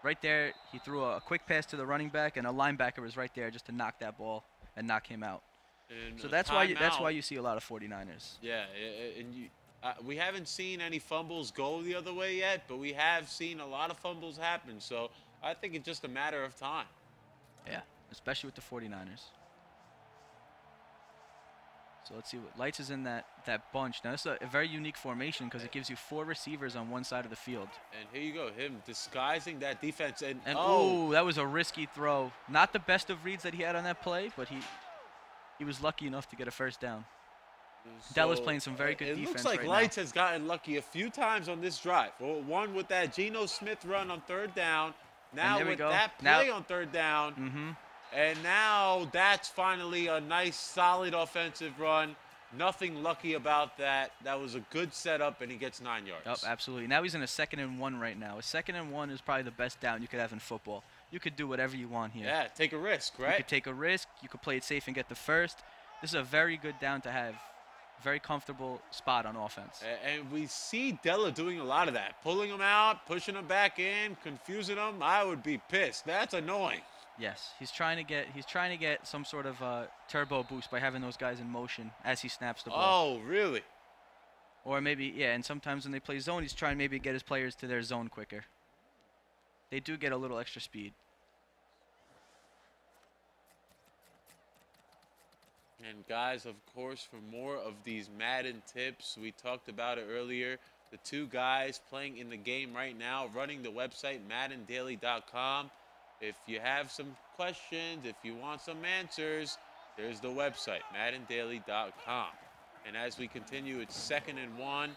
Right there, he threw a quick pass to the running back, and a linebacker was right there just to knock that ball and knock him out. And so that's why you see a lot of 49ers. Yeah, and we haven't seen any fumbles go the other way yet, but we have seen a lot of fumbles happen. So I think it's just a matter of time. Yeah, especially with the 49ers. So let's see what Lights is in that bunch. Now this is a very unique formation because it gives you 4 receivers on one side of the field. And here you go, him disguising that defense. And oh, that was a risky throw. Not the best of reads that he had on that play, but he was lucky enough to get a first down. So Dallas playing some very good defense. It looks like Lights has gotten lucky a few times on this drive. Well, one with that Geno Smith run on 3rd down. Now with that play on 3rd down. And now that's finally a nice, solid offensive run. Nothing lucky about that. That was a good setup, and he gets 9 yards. Yep, absolutely. Now he's in a 2nd and 1 right now. A 2nd and 1 is probably the best down you could have in football. You could do whatever you want here. Yeah, take a risk, right? You could take a risk. You could play it safe and get the first. This is a very good down to have. Very comfortable spot on offense. And we see Della doing a lot of that. Pulling him out, pushing him back in, confusing him. I would be pissed. That's annoying. Yes, he's trying to get some sort of turbo boost by having those guys in motion as he snaps the ball. Oh, really? Or maybe, yeah, and sometimes when they play zone, he's trying to maybe get his players to their zone quicker. They do get a little extra speed. And guys, of course, for more of these Madden tips, we talked about it earlier. The 2 guys playing in the game right now, running the website, MaddenDaily.com. If you have some questions, if you want some answers, there's the website, MaddenDaily.com. And as we continue, it's 2nd and 1.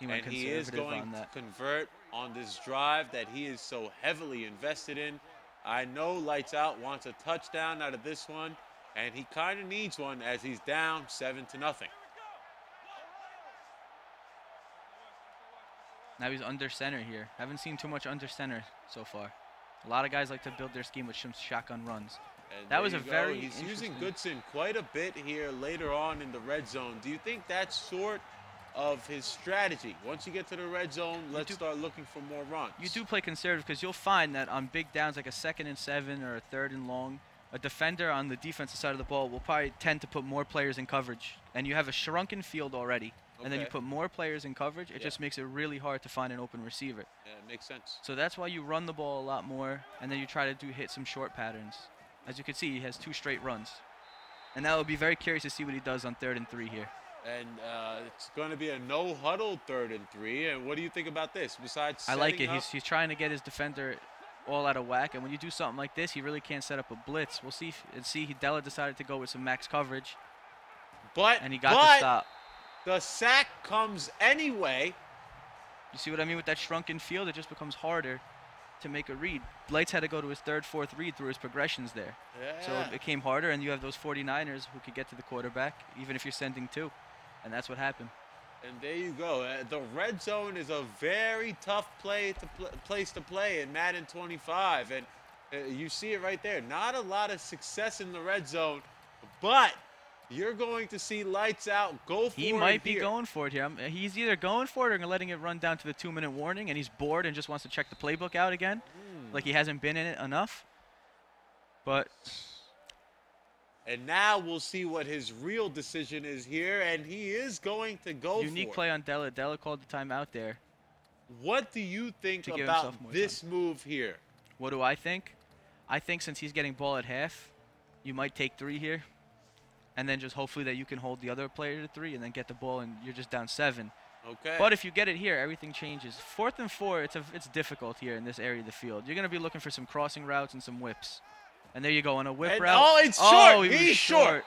And he is going to convert on this drive that he is so heavily invested in. I know Lights Out wants a touchdown out of this one. And he kind of needs one as he's down 7-0. Now he's under center here. Haven't seen too much under center so far. A lot of guys like to build their scheme with some shotgun runs. And that was a very He's using Goodson quite a bit here later on in the red zone. Do you think that's sort of his strategy? Once you get to the red zone, let's start looking for more runs. You do play conservative because you'll find that on big downs like a 2nd and 7 or a 3rd and long, a defender on the defensive side of the ball will probably tend to put more players in coverage. And you have a shrunken field already. Okay. And then you put more players in coverage. It just makes it really hard to find an open receiver. Yeah, it makes sense. So that's why you run the ball a lot more. And then you try to hit some short patterns. As you can see, he has 2 straight runs. And now we'll be very curious to see what he does on 3rd and 3 here. And it's going to be a no-huddle 3rd and 3. And what do you think about this? Besides I like it. He's trying to get his defender all out of whack, and when you do something like this, he really can't set up a blitz. We'll see. Della decided to go with some max coverage, and he got the stop. The sack comes anyway. You see what I mean with that shrunken field? It just becomes harder to make a read. Lights had to go to his 3rd, 4th read through his progressions there. Yeah. So it became harder, and you have those 49ers who could get to the quarterback, even if you're sending 2, and that's what happened. And there you go. The red zone is a very tough place to play in Madden 25. And you see it right there. Not a lot of success in the red zone, but you're going to see Lights Out go for it. He might be going for it here. He's either going for it or letting it run down to the 2-minute warning, and he's bored and just wants to check the playbook out again, like he hasn't been in it enough. But... And now we'll see what his real decision is here, and he is going to go for it. Unique play on Della. Della called the timeout there. What do you think about this move here? What do I think? I think since he's getting ball at half, you might take 3 here, and then just hopefully that you can hold the other player to 3 and then get the ball, and you're just down 7. Okay. But if you get it here, everything changes. 4th and 4, it's difficult here in this area of the field. You're going to be looking for some crossing routes and some whips. And there you go on a whip route. Oh, it's short. Oh, he's short.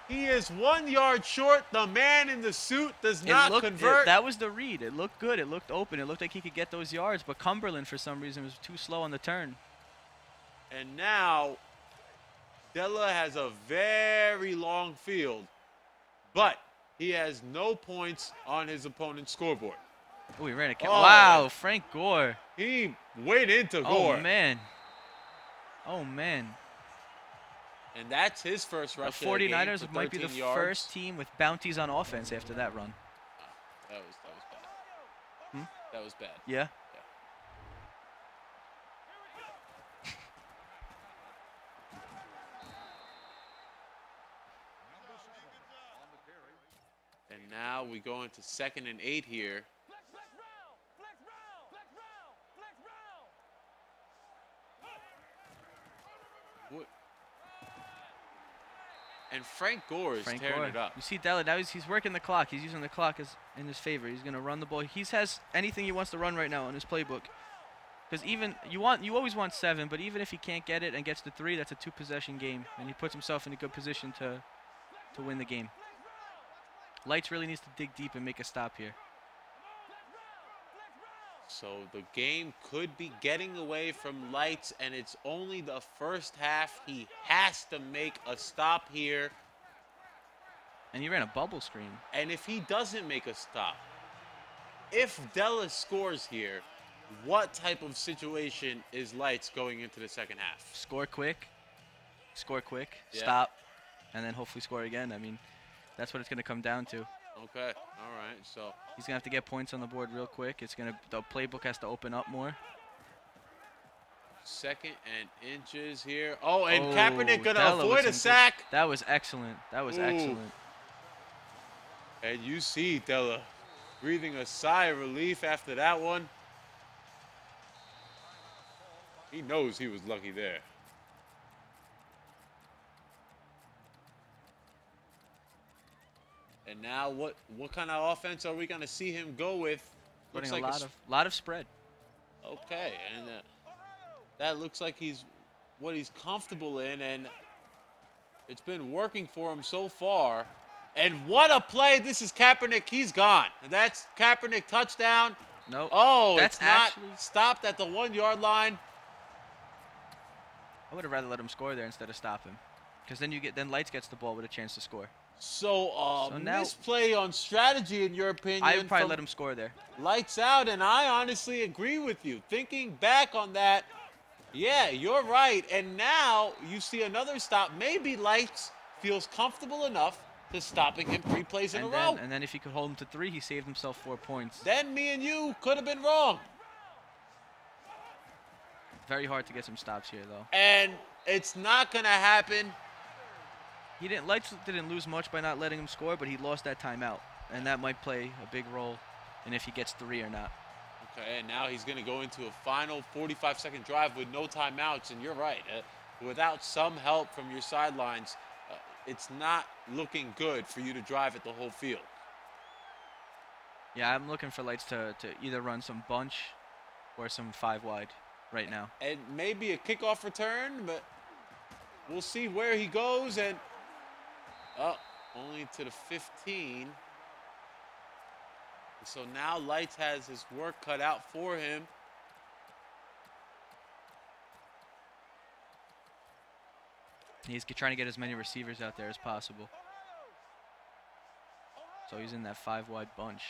He is 1 yard short. The man in the suit does not convert. That was the read. It looked good. It looked open. It looked like he could get those yards. But Cumberland, for some reason, was too slow on the turn. And now Della has a very long field, but he has no points on his opponent's scoreboard. Oh, he ran a count. Oh. Wow, Frank Gore. He went into Gore. Oh, man. Oh, man. And that's his first rush. The 49ers might be the first team with bounties on offense after that run. That was bad. That was bad. Yeah? And now we go into 2nd and 8 here. And Frank Gore is tearing it up. You see Della, now he's working the clock. He's using the clock in his favor. He's going to run the ball. He has anything he wants to run right now in his playbook. Because even you always want 7, but even if he can't get it and gets to 3, that's a 2-possession game, and he puts himself in a good position to win the game. Lights really needs to dig deep and make a stop here. So the game could be getting away from Lights, and it's only the first half. He has to make a stop here. And he ran a bubble screen. And if he doesn't make a stop, if Della scores here, what type of situation is Lights going into the second half? Score quick, Yeah. stop, and then hopefully score again. I mean, that's what it's going to come down to. Okay, all right, so. He's going to have to get points on the board real quick. The playbook has to open up more. 2nd and inches here. Oh, and Kaepernick going to avoid a sack. That was excellent. That was excellent. And you see Della breathing a sigh of relief after that one. He knows he was lucky there. And now what kind of offense are we going to see him go with? Running Looks like a lot of spread. Okay, and that looks like what he's comfortable in, and it's been working for him so far. And what a play. This is Kaepernick. He's gone. That's Kaepernick touchdown. Nope. Oh, that's it's not stopped at the 1-yard line. I would have rather let him score there instead of stop him, because then Lights gets the ball with a chance to score. So misplay on strategy, in your opinion. I would probably let him score there. Lights out, and I honestly agree with you. Thinking back on that, yeah, you're right. And now you see another stop. Maybe Lights feels comfortable enough to stopping him 3 plays in a row. And then if he could hold him to 3, he saved himself 4 points. Then me and you could have been wrong. Very hard to get some stops here, though. And it's not going to happen. Lights didn't lose much by not letting him score, but he lost that timeout. And that might play a big role in if he gets 3 or not. Okay, and now he's going to go into a final 45-second drive with no timeouts. And you're right. Without some help from your sidelines, it's not looking good for you to drive at the whole field. Yeah, I'm looking for Lights to either run some bunch or some 5 wide right now. And maybe a kickoff return, but we'll see where he goes. And only to the 15. So now Lights has his work cut out for him. He's trying to get as many receivers out there as possible. So he's in that 5 wide bunch.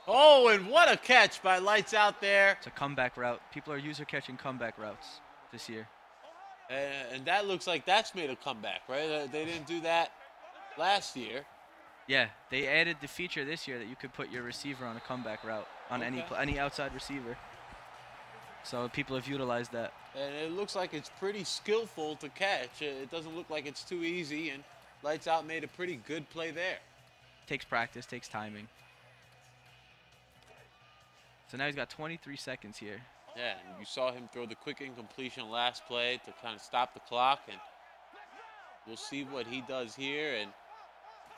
Oh, and what a catch by Lights out there. It's a comeback route. People are used to catching comeback routes this year. And that looks like that's made a comeback, right? They didn't do that last year. Yeah, they added the feature this year that you could put your receiver on a comeback route on any outside receiver. So people have utilized that. And it looks like it's pretty skillful to catch. It doesn't look like it's too easy, and Lights out made a pretty good play there. Takes practice, takes timing. So now he's got 23 seconds here. Yeah, and you saw him throw the quick incompletion last play to kind of stop the clock, and we'll see what he does here. And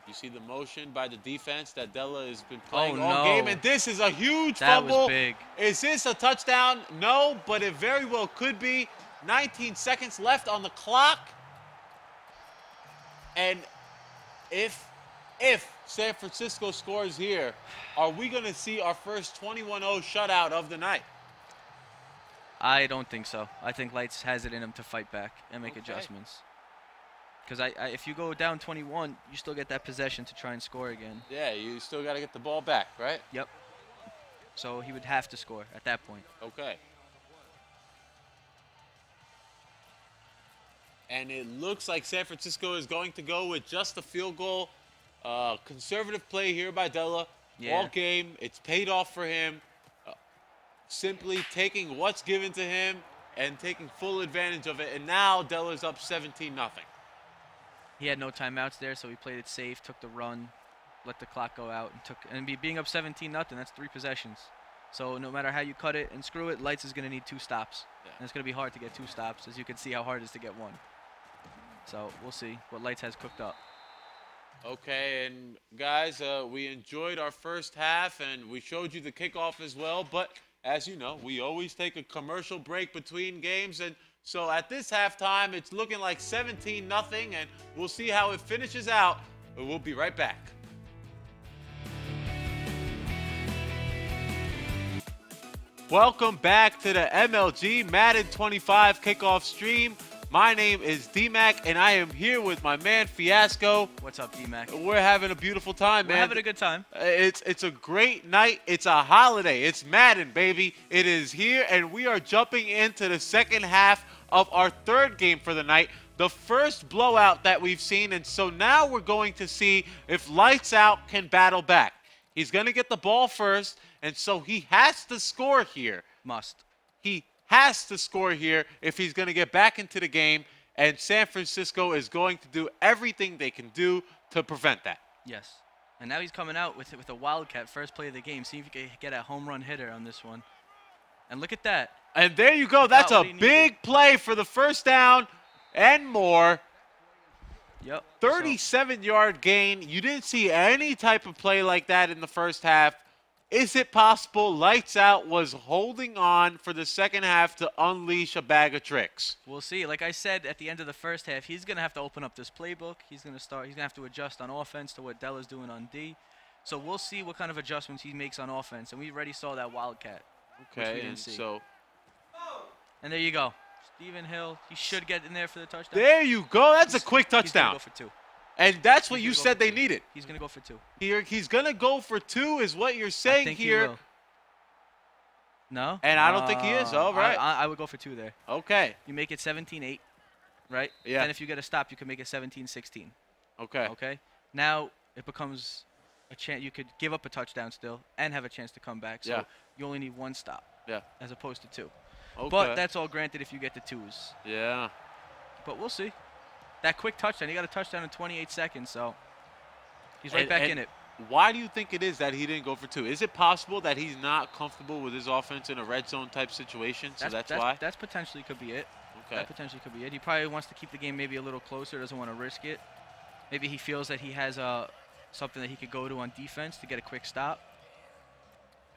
you see the motion by the defense that Della has been playing all game, and this is a huge fumble. That was big. Is this a touchdown? No, but it very well could be. 19 seconds left on the clock. And if San Francisco scores here, are we going to see our first 21-0 shutout of the night? I don't think so. I think Lights has it in him to fight back and make adjustments. Because if you go down 21, you still get that possession to try and score again. Yeah, you still got to get the ball back, right? Yep. So he would have to score at that point. Okay. And it looks like San Francisco is going to go with just a field goal. Conservative play here by Della. Yeah. All game. It's paid off for him. Simply taking what's given to him and taking full advantage of it. And now Della's up 17-0. He had no timeouts there, so he played it safe, took the run, let the clock go out, and being up 17-0, that's 3 possessions. So no matter how you cut it and screw it, Lights is going to need 2 stops. Yeah. And it's going to be hard to get 2 stops, as you can see how hard it is to get 1. So we'll see what Lights has cooked up. Okay, and guys, we enjoyed our first half, and we showed you the kickoff as well. But as you know, we always take a commercial break between games, and So at this halftime, it's looking like 17-0, and we'll see how it finishes out. But we'll be right back. Welcome back to the MLG Madden 25 kickoff stream. My name is D-Mac, and I am here with my man Fiasco. What's up, D-Mac? We're having a beautiful time, man. We're having a good time. It's a great night. It's a holiday. It's Madden, baby. It is here, and we are jumping into the second half of our third game for the night, the first blowout that we've seen. And so now we're going to see if Lights Out can battle back. He's going to get the ball first, and so he has to score here. Must. He has to score here if he's going to get back into the game, and San Francisco is going to do everything they can do to prevent that. Yes. And now he's coming out with a Wildcat first play of the game. See if he can get a home run hitter on this one. And look at that. And there you go. That's a big play for the first down and more. Yep. 37-yard gain. You didn't see any type of play like that in the first half. Is it possible Lights Out was holding on for the second half to unleash a bag of tricks? We'll see. Like I said at the end of the first half, he's going to have to open up this playbook. He's going to have to adjust on offense to what Della's doing on D. So we'll see what kind of adjustments he makes on offense. And we already saw that Wildcat. Okay, and so. And there you go. Stephen Hill, he should get in there for the touchdown. There you go. That's a quick touchdown. He's going to go for 2. And that's what you said they needed. He's going to go for 2. Here, he's going to go for 2 is what you're saying I think here. He will. No? And I don't think he is. All right. I would go for 2 there. Okay. You make it 17-8, right? Yeah. Then if you get a stop, you can make it 17-16. Okay. Okay? Now it becomes a chance. You could give up a touchdown still and have a chance to come back. So you only need 1 stop. Yeah. As opposed to 2. Okay. But that's all granted if you get the 2s. Yeah. But we'll see. That quick touchdown, he got a touchdown in 28 seconds, so he's right back in it. Why do you think it is that he didn't go for 2? Is it possible that he's not comfortable with his offense in a red zone type situation, so that's why? That's potentially could be it. Okay. That potentially could be it. He probably wants to keep the game maybe a little closer, doesn't want to risk it. Maybe he feels that he has something that he could go to on defense to get a quick stop.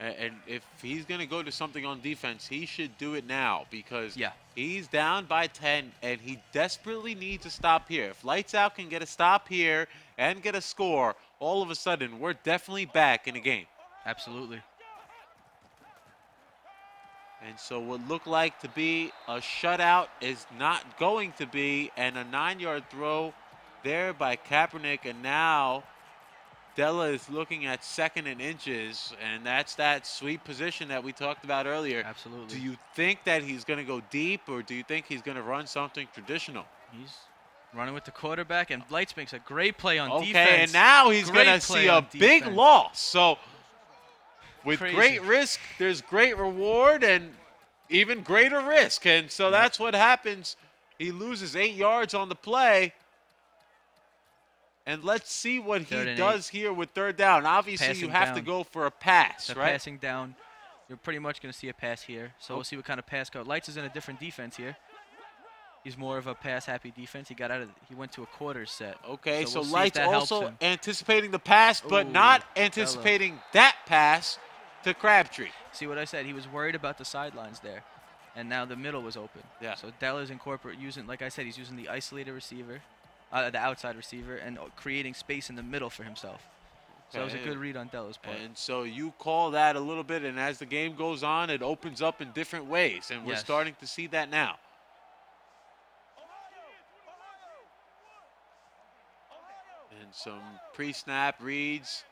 And if he's going to go to something on defense, he should do it now because Yeah. he's down by 10, and he desperately needs a stop here. If Lights Out can get a stop here and get a score, all of a sudden, we're definitely back in the game. Absolutely. And so what looked like to be a shutout is not going to be, and a 9-yard throw there by Kaepernick, and now Della is looking at 2nd and inches, and that's that sweet position that we talked about earlier. Absolutely. Do you think that he's going to go deep, or do you think he's going to run something traditional? He's running with the quarterback, and Lights makes a great play on defense. Okay, and now he's going to see a big loss. So with great risk, there's great reward and even greater risk. And so that's what happens. He loses 8 yards on the play. And let's see what he does here with 3rd down. Obviously, you have to go for a pass, right? Passing down. You're pretty much going to see a pass here. So we'll see what kind of pass go. Lights is in a different defense here. He's more of a pass-happy defense. He went to a quarters set. Okay, so we'll Lights also anticipating the pass, but not anticipating that pass to Crabtree. See what I said? He was worried about the sidelines there, and now the middle was open. Yeah. So Della's using, like I said, he's using the isolated receiver. The outside receiver, and creating space in the middle for himself. So that was a good read on Della's part. And so you call that a little bit, and as the game goes on, it opens up in different ways, and we're starting to see that now. And some pre-snap reads.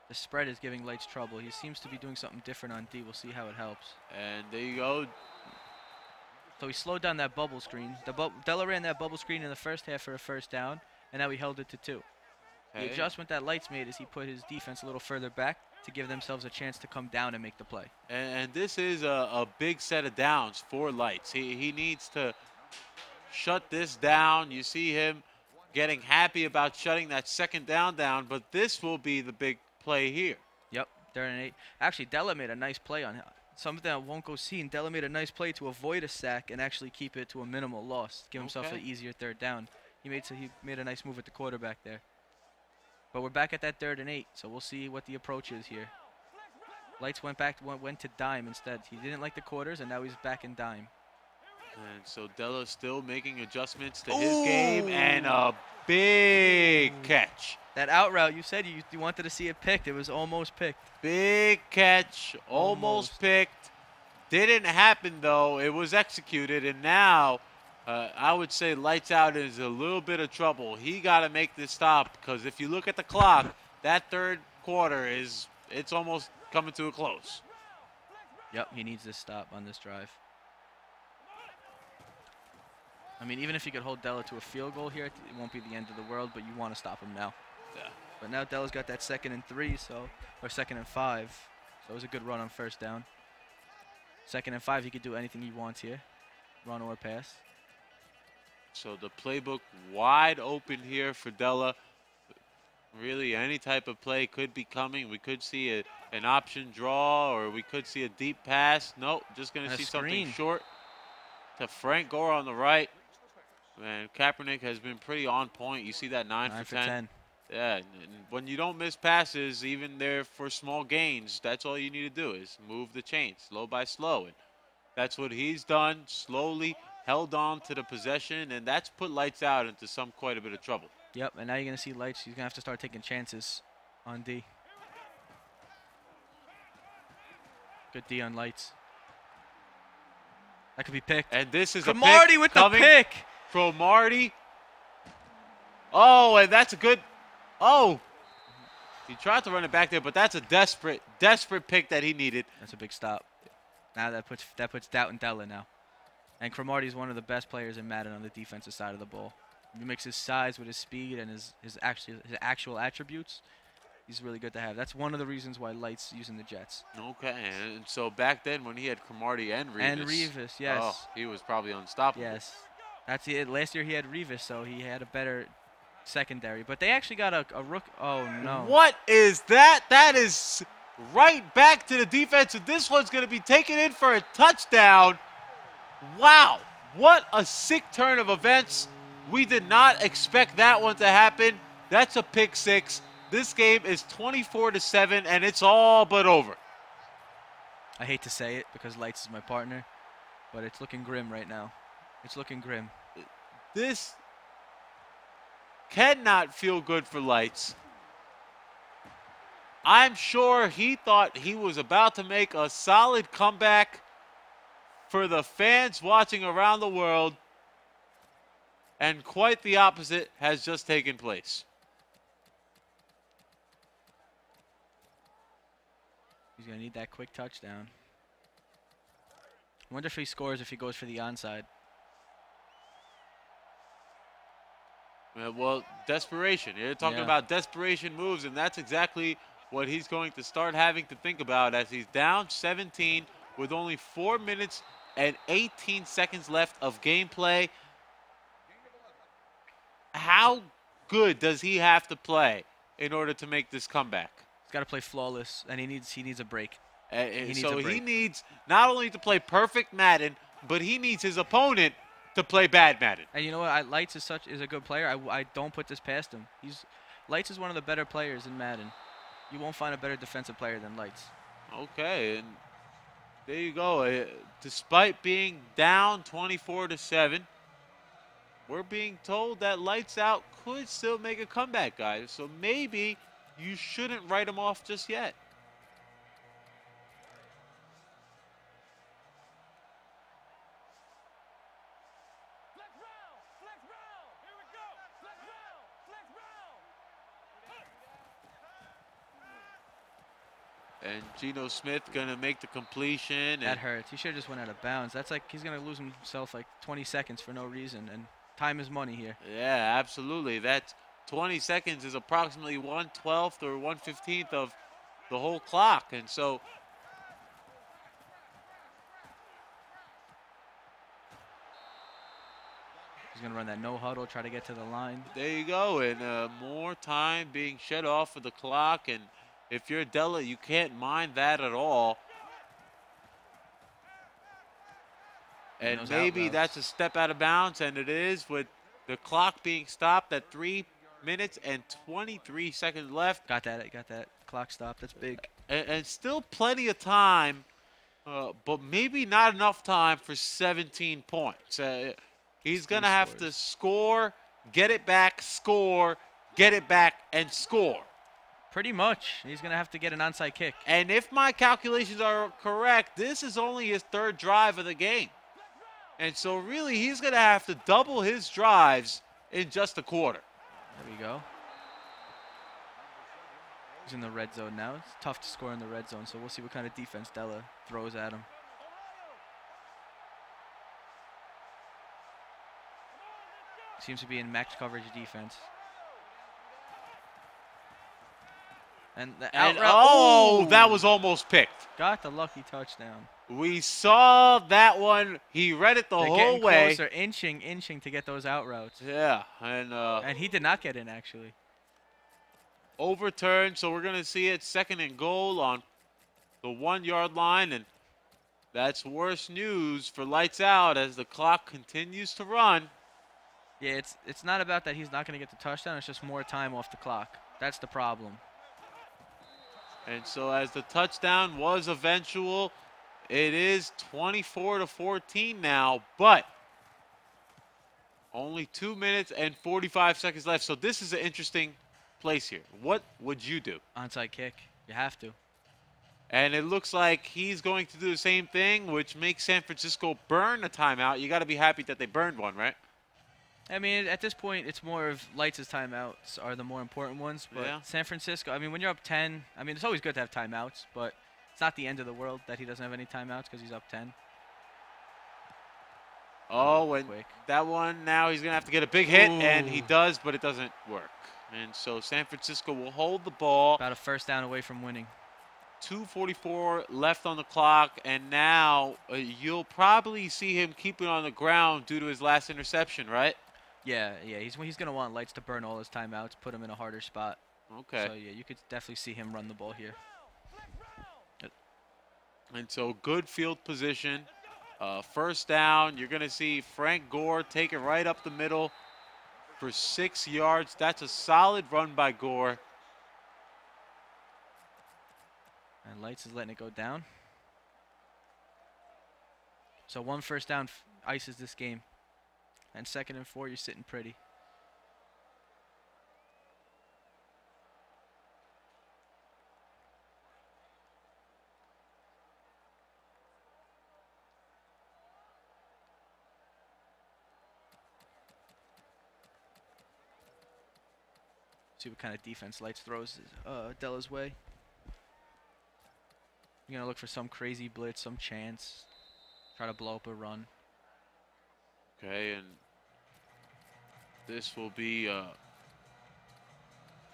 The spread is giving Lights trouble. He seems to be doing something different on D. We'll see how it helps. And there you go. So he slowed down that bubble screen. Della ran that bubble screen in the first half for a 1st down, and now he held it to 2. Okay. The adjustment that Lights made is he put his defense a little further back to give themselves a chance to come down and make the play. And this is a big set of downs for Lights. He needs to shut this down. You see him getting happy about shutting that 2nd down, but this will be the big play here. Yep, 3rd and 8. Actually, Della made a nice play on him. Something that won't go seen. Della made a nice play to avoid a sack and actually keep it to a minimal loss. Give himself an easier 3rd down. He made a nice move at the quarterback there. But we're back at that 3rd and 8, so we'll see what the approach is here. Lights went to dime instead. He didn't like the quarters, and now he's back in dime. And so Della still making adjustments to his game, and a big catch. That out route, you said you wanted to see it picked. It was almost picked. Big catch, almost picked. Didn't happen, though. It was executed, and now I would say Lights Out is a little bit of trouble. He got to make this stop, because if you look at the clock, that third quarter it's almost coming to a close. Yep, he needs this stop on this drive. I mean, even if he could hold Della to a field goal here, it won't be the end of the world, but you want to stop him now. Yeah. But now Della's got that 2nd and 3, or 2nd and 5. So it was a good run on first down. 2nd and 5, he could do anything he wants here, run or pass. So the playbook wide open here for Della. Really, any type of play could be coming. We could see an option draw, or we could see a deep pass. Nope, just going to see something short to Frank Gore on the right. Man, Kaepernick has been pretty on point. You see that 9 for 10. Yeah, and when you don't miss passes, even there for small gains, that's all you need to do is move the chain, slow by slow. And that's what he's done, slowly held on to the possession, and that's put Lights Out into quite a bit of trouble. Yep, and now you're going to see Lights. He's going to have to start taking chances on D. Good D on Lights. That could be picked. And this is Cromartie with the pick. Cromartie. Oh, and that's a good. Oh, he tried to run it back there, but that's a desperate pick that he needed. That's a big stop. Now that puts doubt in Della now. And Cromartie is one of the best players in Madden on the defensive side of the ball. He mixes his size with his speed and his actual attributes. He's really good to have. That's one of the reasons why Light's using the Jets. Okay, and so back then when he had Cromartie and Revis. And Revis, yes. Oh, he was probably unstoppable. Yes. That's it. Last year he had Revis, so he had a better secondary. But they actually got a rook. Oh, no. What is that? That is right back to the defense, and this one's going to be taken in for a touchdown. Wow. What a sick turn of events. We did not expect that one to happen. That's a pick six. This game is 24-7, and it's all but over. I hate to say it because Lights is my partner, but it's looking grim right now. It's looking grim. This cannot feel good for Lights. I'm sure he thought he was about to make a solid comeback for the fans watching around the world, and quite the opposite has just taken place. He's going to need that quick touchdown. I wonder if he scores if he goes for the onside. Well, desperation. You're talking about desperation moves, and that's exactly what he's going to start having to think about as he's down 17 with only 4 minutes and 18 seconds left of gameplay. How good does he have to play in order to make this comeback? He's got to play flawless, and he needs a break. He needs not only to play perfect Madden, but he needs his opponent to play bad Madden. And you know what? Lights is a good player. I don't put this past him. Lights is one of the better players in Madden. You won't find a better defensive player than Lights. Okay, and there you go. Despite being down 24-7, we're being told that Lights Out could still make a comeback, guys. So maybe you shouldn't write him off just yet. And Geno Smith going to make the completion. That hurts. He should have just went out of bounds. That's like he's going to lose himself like 20 seconds for no reason. And time is money here. Yeah, absolutely. That 20 seconds is approximately 1/12 or 1/15 of the whole clock. And so he's going to run that no huddle, try to get to the line. There you go. And more time being shed off of the clock. And if you're Della, you can't mind that at all. And maybe that's a step out of bounds, and it is with the clock being stopped at 3 minutes and 23 seconds left. Got that clock stopped. That's big. And still plenty of time but maybe not enough time for 17 points. He's going to have to score, get it back, score, get it back, and score. Pretty much. He's going to have to get an onside kick. And if my calculations are correct, this is only his 3rd drive of the game. And so really, he's going to have to double his drives in just a quarter. There we go. He's in the red zone now. It's tough to score in the red zone, so we'll see what kind of defense Della throws at him. Seems to be in max coverage defense. And the out route. Oh, that was almost picked. Got the lucky touchdown. We saw that one. He read it the whole way. Closer, inching to get those out routes. Yeah, and he did not get in, actually. Overturned, so we're going to see it 2nd and goal on the 1-yard line, and that's worse news for Lights Out as the clock continues to run. Yeah, it's not about that he's not going to get the touchdown. It's just more time off the clock. That's the problem. And so as the touchdown was eventual, it is 24-14 now, but only 2 minutes and 45 seconds left. So this is an interesting place here. What would you do? Onside kick. You have to. And it looks like he's going to do the same thing, which makes San Francisco burn a timeout. You got to be happy that they burned one, right? I mean, at this point, it's more of Lights' timeouts are the more important ones. But yeah. San Francisco, I mean, when you're up 10, I mean, it's always good to have timeouts, but it's not the end of the world that he doesn't have any timeouts because he's up 10. Oh, and that one now he's going to have to get a big hit, and he does, but it doesn't work. And so San Francisco will hold the ball. About a 1st down away from winning. 2:44 left on the clock, and now you'll probably see him keep it on the ground due to his last interception, right? Yeah, he's going to want Lights to burn all his timeouts, put him in a harder spot. Okay. So, yeah, you could definitely see him run the ball here. And so good field position. 1st down, you're going to see Frank Gore take it right up the middle for 6 yards. That's a solid run by Gore. And Lights is letting it go down. So 1 1st down ices this game. And 2nd and 4, you're sitting pretty. See what kind of defense Lights throws Della's way. You're going to look for some crazy blitz, some chance. Try to blow up a run. Okay, and this will be,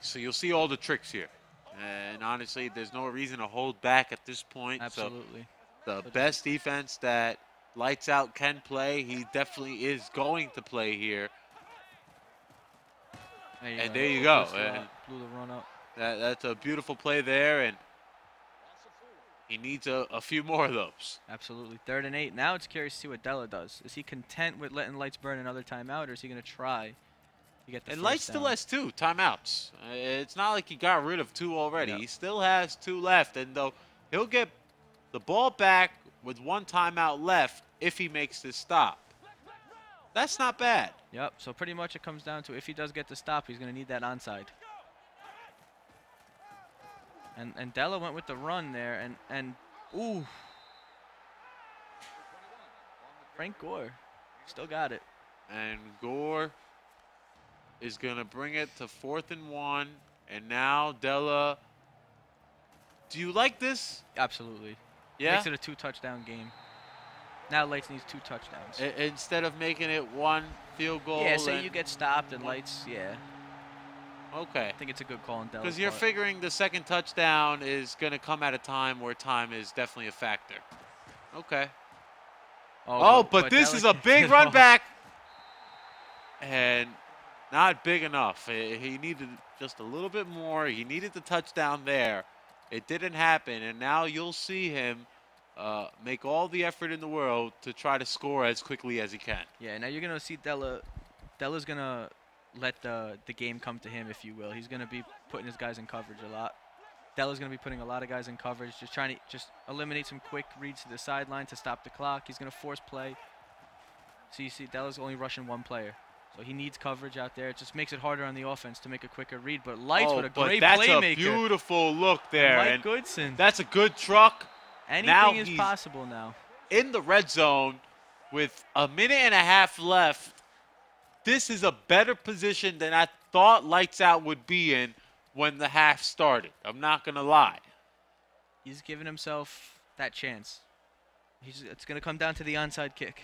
so you'll see all the tricks here. And honestly, there's no reason to hold back at this point. Absolutely. So the best defense that Lights Out can play, he definitely is going to play here. There you go. Blew the run up. That's a beautiful play there, and he needs a few more of those. Absolutely. 3rd and 8. Now it's curious to see what Della does. Is he content with letting Lights burn another timeout, or is he going to try to get the And first Lights down? still has 2 timeouts. It's not like he got rid of 2 already. Yep. He still has 2 left, and though he'll get the ball back with 1 timeout left if he makes this stop. That's not bad. Yep. So pretty much it comes down to if he does get the stop, he's going to need that onside. And Della went with the run there, and ooh. Frank Gore still got it. And Gore is going to bring it to 4th and 1, and now Della. Do you like this? Absolutely. Yeah? Makes it a 2-touchdown game. Now Lights needs 2 touchdowns. Instead of making it 1 field goal. Yeah, say you get stopped and Lights, yeah. Okay. I think it's a good call on Della's Because you're part. figuring the 2nd touchdown is going to come at a time where time is definitely a factor. Okay. But this Della is a big run back. And not big enough. He needed just a little bit more. He needed the touchdown there. It didn't happen. And now you'll see him make all the effort in the world to try to score as quickly as he can. Yeah, now you're going to see Della. Della's going to let the game come to him, if you will. He's going to be putting his guys in coverage a lot. Della's going to be putting a lot of guys in coverage, just trying to just eliminate some quick reads to the sideline to stop the clock. He's going to force play. So you see Della's only rushing one player. So he needs coverage out there. It just makes it harder on the offense to make a quicker read. But Lights with a great playmaker. That's a beautiful look there. Mike Goodson. That's a good truck. Anything is possible now. In the red zone with a minute and a half left. This is a better position than I thought Lights Out would be in when the half started. I'm not going to lie. He's giving himself that chance. It's going to come down to the onside kick.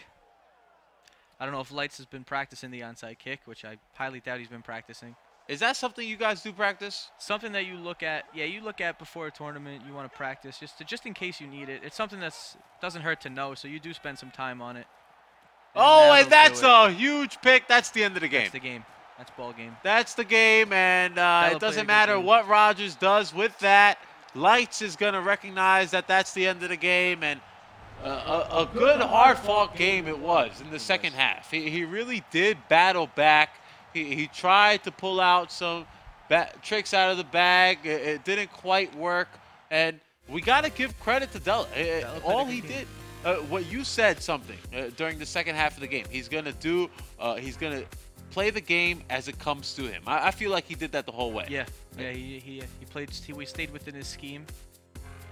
I don't know if Lights has been practicing the onside kick, which I highly doubt he's been practicing. Is that something you guys do practice? Something that you look at. Yeah, you look at before a tournament. You want to practice just in case you need it. It's something that doesn't hurt to know, so you do spend some time on it. And that's a huge pick. That's the end of the game. That's the game. That's ball game. That's the game, and it doesn't matter what Rogers does with that. Lights is going to recognize that that's the end of the game, and a good, hard-fought game it was in the second half. He really did battle back. He tried to pull out some tricks out of the bag. It didn't quite work, and we got to give credit to Della. All he did, what you said something during the second half of the game. He's going to do, he's going to play the game as it comes to him. I feel like he did that the whole way. Yeah, yeah. He stayed within his scheme,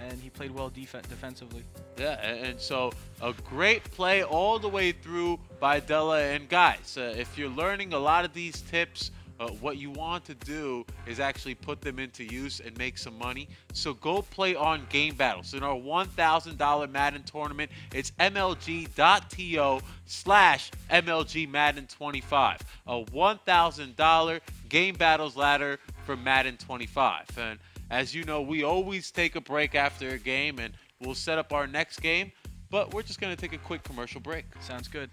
and he played well defensively. Yeah, and so a great play all the way through by Della. And guys, if you're learning a lot of these tips, what you want to do is actually put them into use and make some money. So go play on Game Battles. In our $1,000 Madden tournament, it's MLG.to/MLG Madden 25. A $1,000 Game Battles ladder for Madden 25. And as you know, we always take a break after a game, and we'll set up our next game. But we're just going to take a quick commercial break. Sounds good.